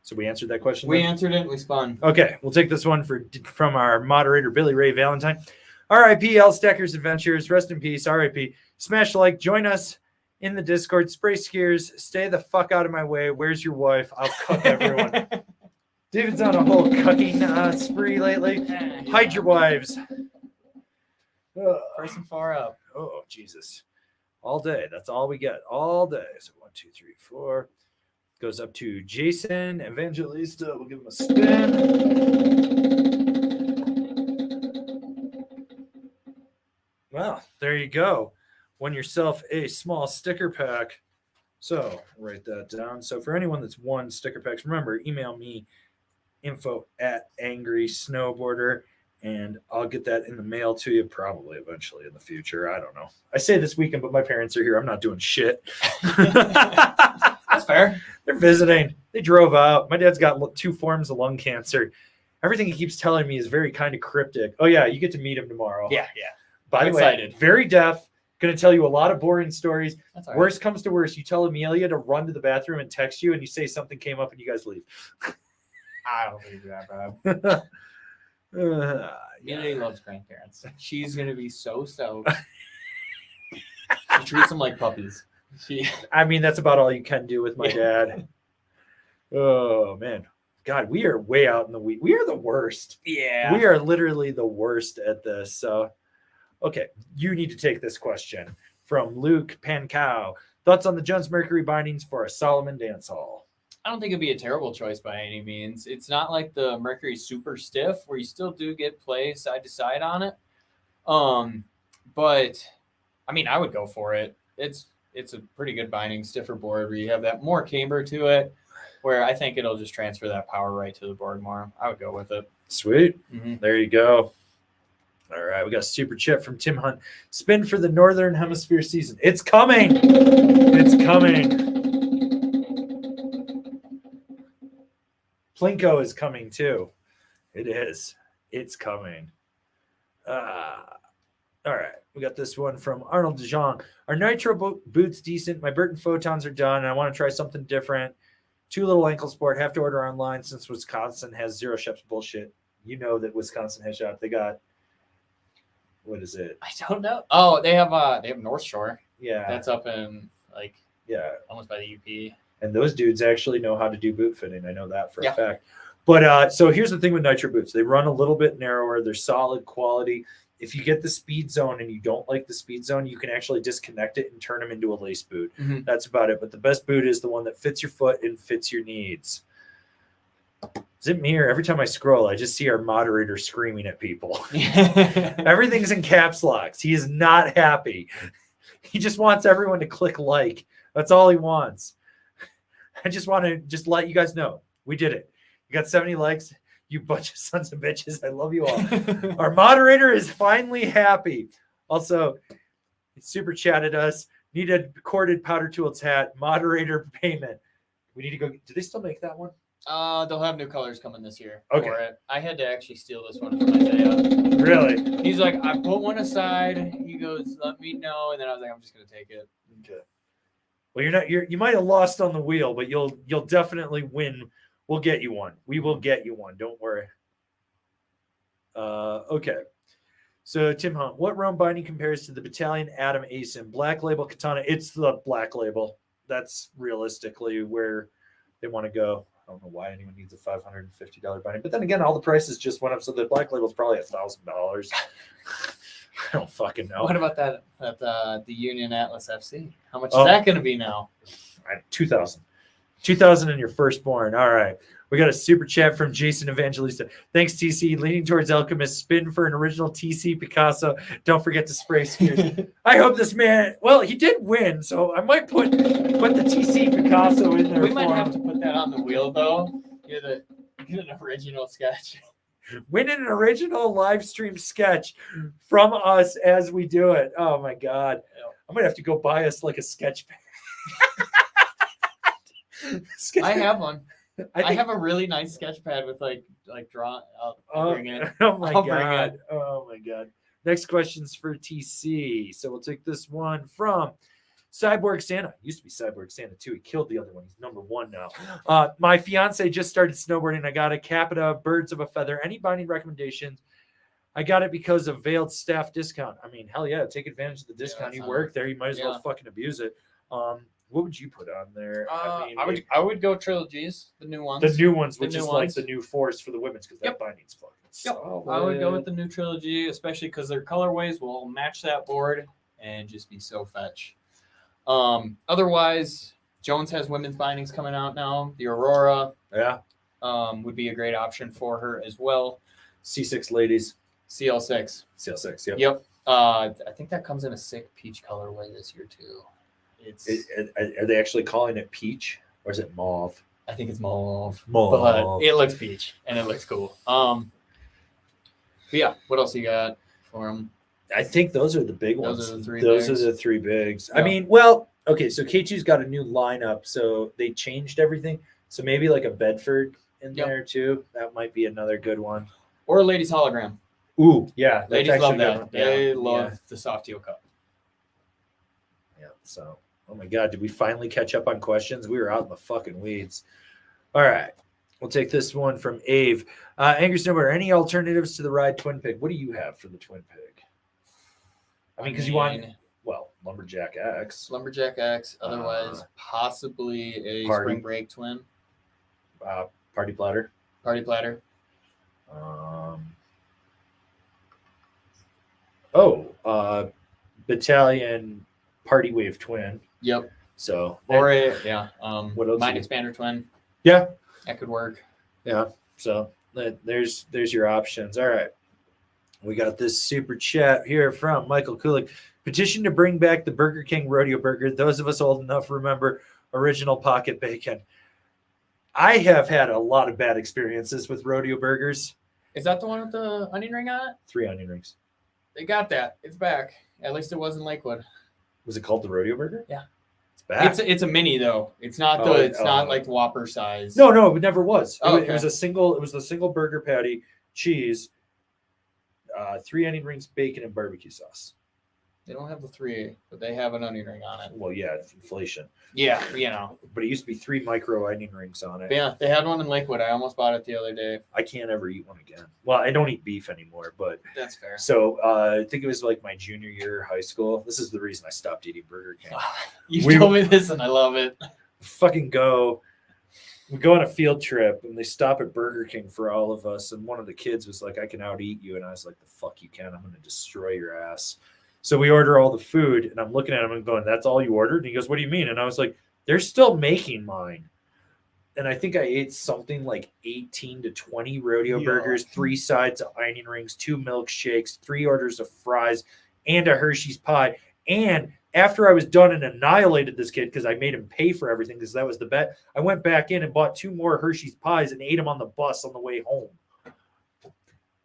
so we answered that question. We answered it. We spun. Okay, we'll take this one from our moderator Billy Ray Valentine. R.I.P. L Stackers Adventures. Rest in peace. R.I.P. Smash like. Join us in the Discord. Spray skiers. Stay the fuck out of my way. Where's your wife? I'll cook everyone. David's on a whole cooking spree lately. Hide your wives. Pricing far up. Oh, Jesus. All day. That's all we get. All day. So 1, 2, 3, 4. Goes up to Jason Evangelista. We'll give him a spin. Well, there you go. Won yourself a small sticker pack. So write that down. So for anyone that's won sticker packs, remember, email me info@angrysnowboarder, and I'll get that in the mail to you probably eventually in the future. I don't know. I say this weekend, but my parents are here. I'm not doing shit. That's fair. They're visiting. They drove out. My dad's got 2 forms of lung cancer. Everything he keeps telling me is very kind of cryptic. Oh, yeah, you get to meet him tomorrow. Yeah. By the way, very deaf. Going to tell you a lot of boring stories. That's all right. Worst comes to worst, you tell Amelia to run to the bathroom and text you, and you say something came up and you guys leave. I don't think that bad. Amelia loves grandparents. She's going to be so stoked. She treats them like puppies. I mean, that's about all you can do with my dad. Oh, man. God, we are way out in the weeds. We are the worst. Yeah. We are literally the worst at this. So, okay, you need to take this question from Luke Pankow. Thoughts on the Jones Mercury bindings for a Solomon dance hall? I don't think it'd be a terrible choice by any means. It's not like the Mercury super stiff where you still do get play side to side on it. But I mean, I would go for it. It's a pretty good binding, stiffer board where you have that more camber to it, where I think it'll just transfer that power right to the board more. I would go with it. Sweet. Mm-hmm. There you go. All right, we got a super chat from Tim Hunt. Spin for the Northern Hemisphere season. It's coming. It's coming. Plinko is coming too. It is. It's coming. All right, we got this one from Arnold DeJong. Are nitro boots decent? My Burton Photons are done, and I want to try something different. 2 little ankle sport. Have to order online since Wisconsin has zero shops. Bullshit. You know that Wisconsin has shop. They got, what is it? I don't know. Oh, they have North Shore. Yeah, That's up in almost by the UP. And those dudes actually know how to do boot fitting. I know that for a fact. But so here's the thing with nitro boots. They run a little bit narrower. They're solid quality. If you get the speed zone and you don't like the speed zone, you can actually disconnect it and turn them into a lace boot. Mm-hmm. That's about it. But the best boot is the one that fits your foot and fits your needs. Is it me, or every time I scroll, I just see our moderator screaming at people? Everything's in caps locks. He is not happy. He just wants everyone to click like. That's all he wants. I just want to let you guys know we did it. You got 70 likes. You bunch of sons of bitches. I love you all. Our moderator is finally happy. Also, he super chatted us. Need a corded Powder Tools hat. Moderator payment. We need to go. Do they still make that one? They'll have new colors coming this year Okay. for it. I had to actually steal this one from Isaiah. Really? He's like, I put one aside. He goes, let me know. And then I was like, I'm just going to take it. Okay. Well, you might have lost on the wheel, but you'll definitely win. We'll get you one. We will get you one. Don't worry. Okay. So Tim Hunt, what round binding compares to the Battalion Atom ASIM? Black Label Katana. It's the Black Label. that's realistically where they want to go. I don't know why anyone needs a $550 binding, but then again, all the prices just went up, so the black label's probably $1,000. I don't fucking know. What about that at the Union Atlas FC? How much is that going to be now? 2,000. 2,000 in your firstborn. All right. We got a super chat from Jason Evangelista. Thanks, TC. Leaning towards Alchemist. Spin for an original TC Picasso. Don't forget to spray smears. I hope this man. Well, he did win, so I might put the TC Picasso in there. We might have to put that on the wheel, though. Get an original sketch. Win an original live stream sketch from us as we do it. Oh my God. I'm gonna have to go buy us like a sketch pad. I have one. I have a really nice sketch pad with like draw. I'll bring it. Oh my God. Oh my God. Next question's for TC. So we'll take this one from Cyborg Santa. Used to be Cyborg Santa too. He killed the other one. He's number 1 now. My fiance just started snowboarding. I got a Capita Birds of a Feather. Any binding recommendations? I got it because of Veiled staff discount. I mean, hell yeah, take advantage of the discount. You work there, you might as well fucking abuse it. What would you put on there? I would go trilogies, the new ones. The new ones, which is like the new force for the women's, because that binding's fucking solid. I would go with the new trilogy, especially because their colorways will match that board and just be so fetch. Otherwise, Jones has women's bindings coming out now. The Aurora, would be a great option for her as well. C6 ladies, CL6, Yep. I think that comes in a sick peach colorway this year too. Are they actually calling it peach, or is it mauve? I think it's mauve. Mauve. But it looks peach and it looks cool. But yeah, what else you got for them? I think those are the big ones. Those are the three bigs. Yeah. I mean, well, okay, so K2's got a new lineup, so they changed everything. So maybe like a Bedford in there too. That might be another good one. Or a ladies hologram. Ooh, yeah. Ladies love that. They love the soft teal cup. Yeah, so, oh my God, did we finally catch up on questions? We were out in the fucking weeds. All right. We'll take this one from Ave. Angry Snowboarder, any alternatives to the Ride Twin Pig? What do you have for the Twin Pig? I mean, because you want, Lumberjack X. Lumberjack X. Otherwise, possibly a Spring Break Twin. Party Platter. Party Platter. Battalion Party Wave Twin. Yep. So. Or what else? Mind Expander Twin. Yeah. That could work. Yeah. So there's your options. All right. We got this super chat here from Michael Kulik. Petition to bring back the Burger King Rodeo Burger. Those of us old enough remember original pocket bacon. I have had a lot of bad experiences with rodeo burgers. Is that the one with the onion ring on it? 3 onion rings. They got that. It's back. At least it was in Lakewood. Was it called the Rodeo Burger? Yeah. It's back. It's a mini though. It's not not like Whopper size. No, it never was. Oh, okay. It was a single burger patty, cheese, 3 onion rings, bacon, and barbecue sauce. They don't have the 3, but they have an onion ring on it. Well, yeah, it's inflation. Yeah, But it used to be 3 micro onion rings on it. But yeah, they had one in Lakewood. I almost bought it the other day. I can't ever eat one again. Well, I don't eat beef anymore, but that's fair. So I think it was like my junior year of high school. This is the reason I stopped eating Burger King. You told me this, and I love it. We go on a field trip, and they stop at Burger King for all of us. And one of the kids was like, "I can out eat you," and I was like, "The fuck you can! I'm going to destroy your ass." So we order all the food, and I'm looking at him and going, "That's all you ordered?" And he goes, "What do you mean?" And I was like, "They're still making mine." And I think I ate something like 18 to 20 rodeo burgers, 3 sides of onion rings, 2 milkshakes, 3 orders of fries, and a Hershey's pie. And after I was done and annihilated this kid because I made him pay for everything because that was the bet, I went back in and bought 2 more Hershey's pies and ate them on the bus on the way home.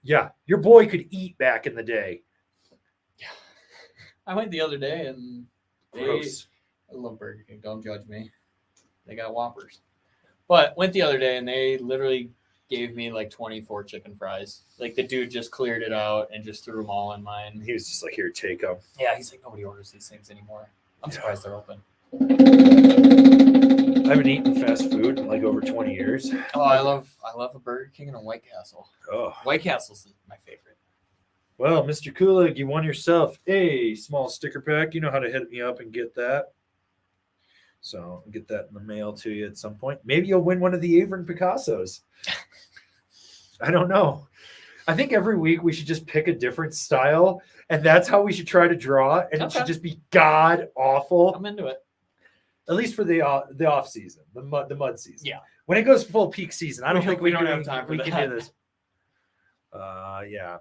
Yeah, your boy could eat back in the day. I went the other day and Gross. I love Burger King. Don't judge me. They got Whoppers. But went the other day and they literally gave me like 24 chicken fries. Like the dude just cleared it out and just threw them all in mine. He was just like, "Here, take them." Yeah, he's like, nobody orders these things anymore. I'm surprised they're open. I haven't eaten fast food in like over 20 years. Oh, I love a Burger King and a White Castle. Oh, White Castle's my favorite. Well, Mr. Kulig, you won yourself a small sticker pack. You know how to hit me up and get that. So I'll get that in the mail to you at some point. Maybe you'll win one of the Avon Picassos. I don't know. I think every week we should just pick a different style, and that's how we should try to draw. And it should just be god awful. I'm into it. At least for the off season, the mud season. Yeah. When it goes full peak season, I don't think we don't have time for that. can do this. Yeah.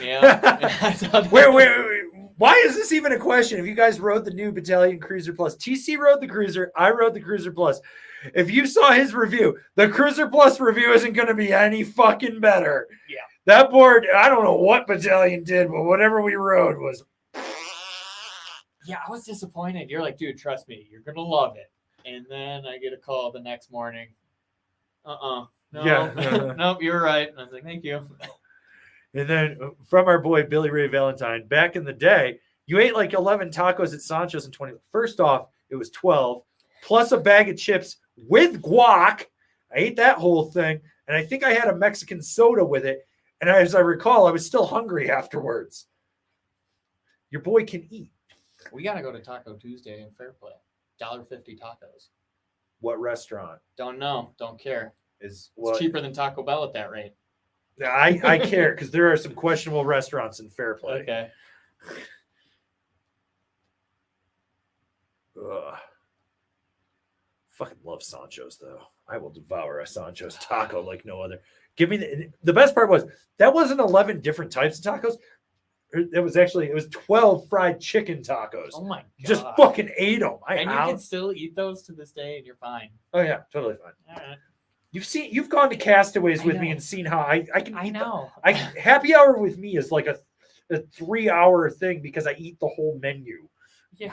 Yeah. Wait. Why is this even a question? If you guys rode the new Battalion Cruiser Plus, TC rode the Cruiser, I rode the Cruiser Plus. If you saw his review, the Cruiser Plus review isn't going to be any fucking better. Yeah. That board, I don't know what Battalion did, but whatever we rode was. Yeah, I was disappointed. You're like, dude, trust me, you're going to love it. And then I get a call the next morning. No, nope, you're right. And I was like, thank you. And then from our boy Billy Ray Valentine, back in the day, you ate like 11 tacos at Sancho's in 20. First off, it was 12 plus a bag of chips with guac. I ate that whole thing, and I think I had a Mexican soda with it. And as I recall, I was still hungry afterwards. Your boy can eat. We got to go to Taco Tuesday in Fairplay. $1.50 tacos. What restaurant? Don't know. Don't care. It's cheaper than Taco Bell at that rate. I care because there are some questionable restaurants in Fairplay. Okay. Ugh. Fucking love Sancho's though. I will devour a Sancho's taco like no other. Give me the best part was that wasn't 11 different types of tacos. It was 12 fried chicken tacos. Oh my god! Just fucking ate them. And you can still eat those to this day, and you're fine. Oh yeah, totally fine. All right. You've gone to Castaways with me and seen how I can. I know. Happy hour with me is like a 3-hour thing because I eat the whole menu. Yeah.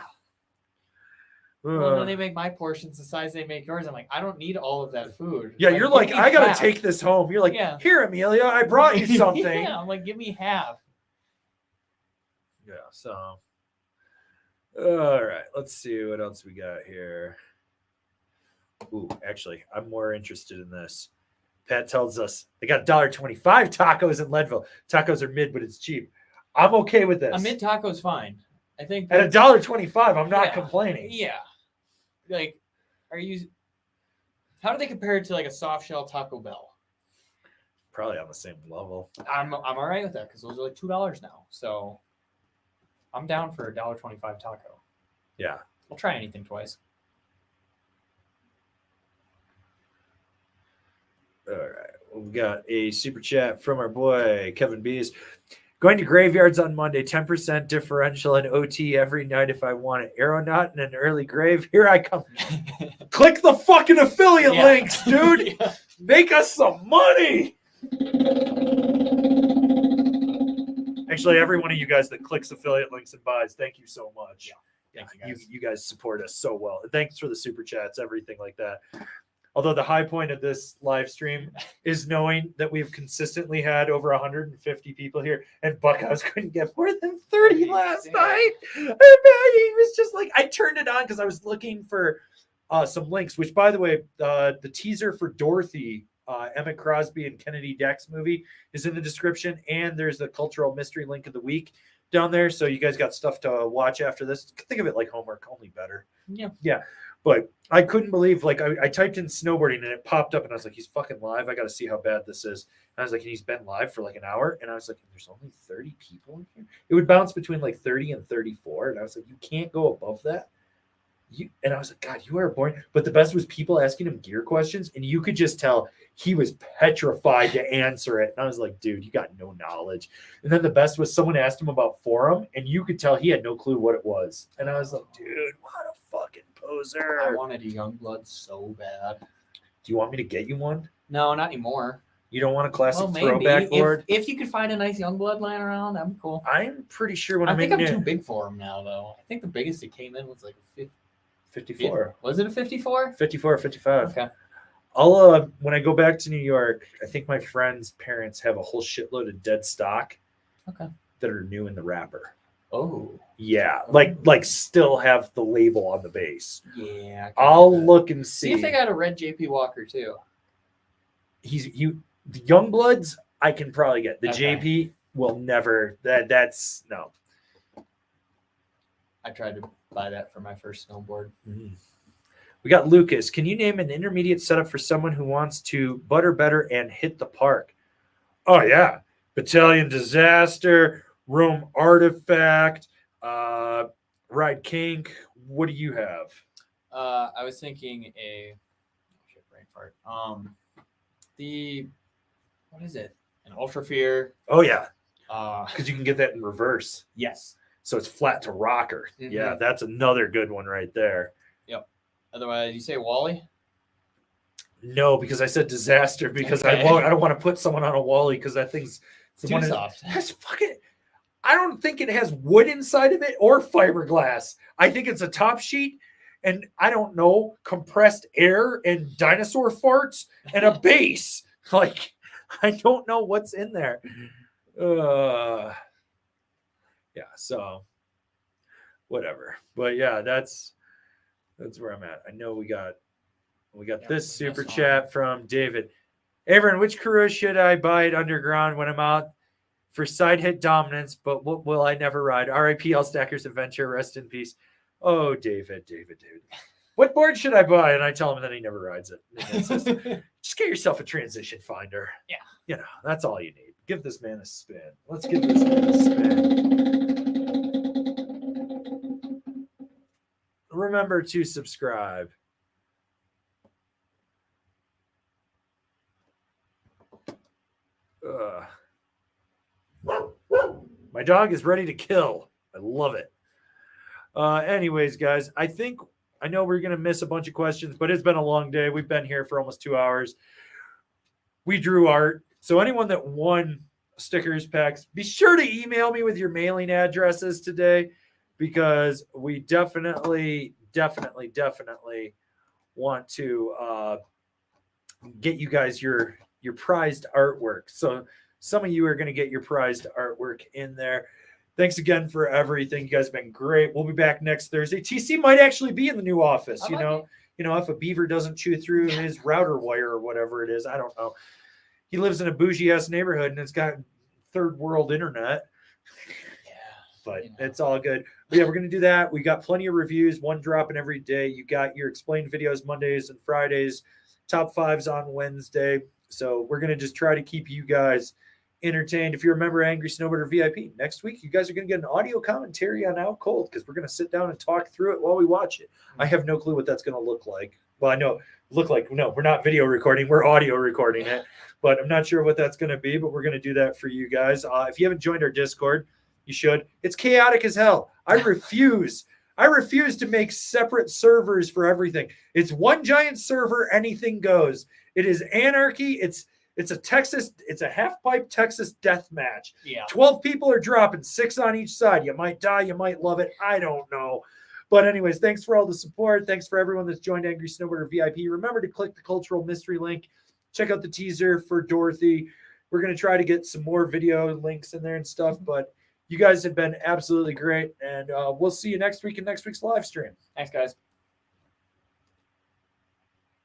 Well, when they make my portions the size they make yours, I'm like, I don't need all of that food. Yeah, you're like, I gotta take this home. You're like, here, Amelia, I brought you something. Yeah, I'm like, give me half. Yeah. So, all right. Let's see what else we got here. Ooh, actually, I'm more interested in this. Pat tells us they got $1.25 tacos in Leadville. Tacos are mid, but it's cheap. I'm okay with this. A mid taco's fine. I think at $1.25, I'm not complaining. Yeah. Like, how do they compare it to like a soft shell Taco Bell? Probably on the same level. I'm all right with that because those are like $2 now. So I'm down for a $1.25 taco. Yeah. I'll try anything twice. All right. We've got a super chat from our boy, Kevin Bees. Going to graveyards on Monday, 10% differential and OT every night if I want an aeronaut and an early grave. Here I come. Click the fucking affiliate links, dude. Yeah. Make us some money. Actually, every one of you guys that clicks affiliate links and buys, thank you so much. Yeah. You guys support us so well. Thanks for the super chats, everything like that. Although the high point of this live stream is knowing that we've consistently had over 150 people here, and Buckhouse couldn't get more than 30 last night. And he was just like, I turned it on because I was looking for some links, which, by the way, the teaser for Dorothy, Emmett Crosby and Kennedy Dex movie is in the description, and there's the cultural mystery link of the week down there. So you guys got stuff to watch after this. Think of it like homework, only better. Yeah. But I couldn't believe, like, I typed in snowboarding and it popped up and I was like, he's fucking live. I got to see how bad this is. And I was like, and he's been live for like an hour. And I was like, there's only 30 people in here. It would bounce between like 30 and 34. And I was like, you can't go above that. And I was like, God, you are boring. But the best was people asking him gear questions. And you could just tell he was petrified to answer it. And I was like, dude, you got no knowledge. And then the best was someone asked him about Forum. And you could tell he had no clue what it was. And I was like, dude, what a fucking poser. I wanted a Youngblood so bad. Do you want me to get you one? No, not anymore. You don't want a classic throwback board? If you could find a nice Youngblood lying around, that'd be cool. I'm pretty sure I think I'm too big for them now, though. I think the biggest it came in was like a 54. Was it a 54? 54 or 55. Okay. I'll when I go back to New York, I think my friend's parents have a whole shitload of dead stock. Okay. That are new in the wrapper. Oh. Yeah, like still have the label on the base. Yeah. I'll look and see. See if they got a red JP Walker too. The Youngbloods I can probably get. The JP will never. That's no. I tried to buy that for my first snowboard. Mm. We got Lucas. Can you name an intermediate setup for someone who wants to butter better and hit the park? Oh, yeah. Battalion Disaster, Rome Artifact, Ride Kink. What do you have? I was thinking brain fart. What is it? An Ultra Fear. Oh, yeah. Because Because you can get that in reverse. yes. So it's flat to rocker. Mhm. Yeah, that's another good one right there. Otherwise, you say Wally? No, because I said disaster because Okay. I don't want to put someone on a Wally because that thing's Too soft. That's fucking. I don't think it has wood inside of it or fiberglass. I think it's a top sheet and I don't know, compressed air and dinosaur farts and a base. Like I don't know what's in there. Yeah, so whatever. But yeah, that's where I'm at. I know we got this super chat from David. Averin, which crew should I buy at Underground when I'm out for side hit dominance? But what will I never ride? RIP All Stackers Adventure. Rest in peace. Oh, David. What board should I buy? And I tell him that he never rides it. Just get yourself a transition finder. Yeah. You know, that's all you need. Give this man a spin. Let's give this man a spin. Remember to subscribe. My dog is ready to kill. I love it. Anyways, guys, I know we're going to miss a bunch of questions, but it's been a long day. We've been here for almost 2 hours. We drew art. So anyone that won stickers packs, be sure to email me with your mailing addresses today because we definitely want to get you guys your prized artwork. So some of you are going to get your prized artwork in there. Thanks again for everything. You guys have been great. We'll be back next Thursday. TC might actually be in the new office. You know, if a beaver doesn't chew through his router wire or whatever it is, I don't know. He lives in a bougie ass neighborhood and it's got third world internet. Yeah, but it's all good. But yeah, we're going to do that. We got plenty of reviews, one dropping every day. You got your explained videos Mondays and Fridays, top fives on Wednesday. So we're going to just try to keep you guys entertained. If you're a member of Angry Snowboarder VIP, next week you guys are going to get an audio commentary on Out Cold because we're going to sit down and talk through it while we watch it. I have no clue what that's going to look like. Well, I know no, we're not video recording, we're audio recording it, but I'm not sure what that's going to be, but we're going to do that for you guys. If you haven't joined our Discord, you should. It's chaotic as hell. I refuse to make separate servers for everything. It's one giant server, anything goes. It is anarchy. It's a half pipe Texas death match. Yeah. 12 people are dropping, 6 on each side. You might die, you might love it. I don't know. But anyways, thanks for all the support. Thanks for everyone that's joined Angry Snowboarder VIP. Remember to click the cultural mystery link. Check out the teaser for Dorothy. We're going to try to get some more video links in there and stuff, but you guys have been absolutely great. And we'll see you next week in next week's live stream. Thanks, guys.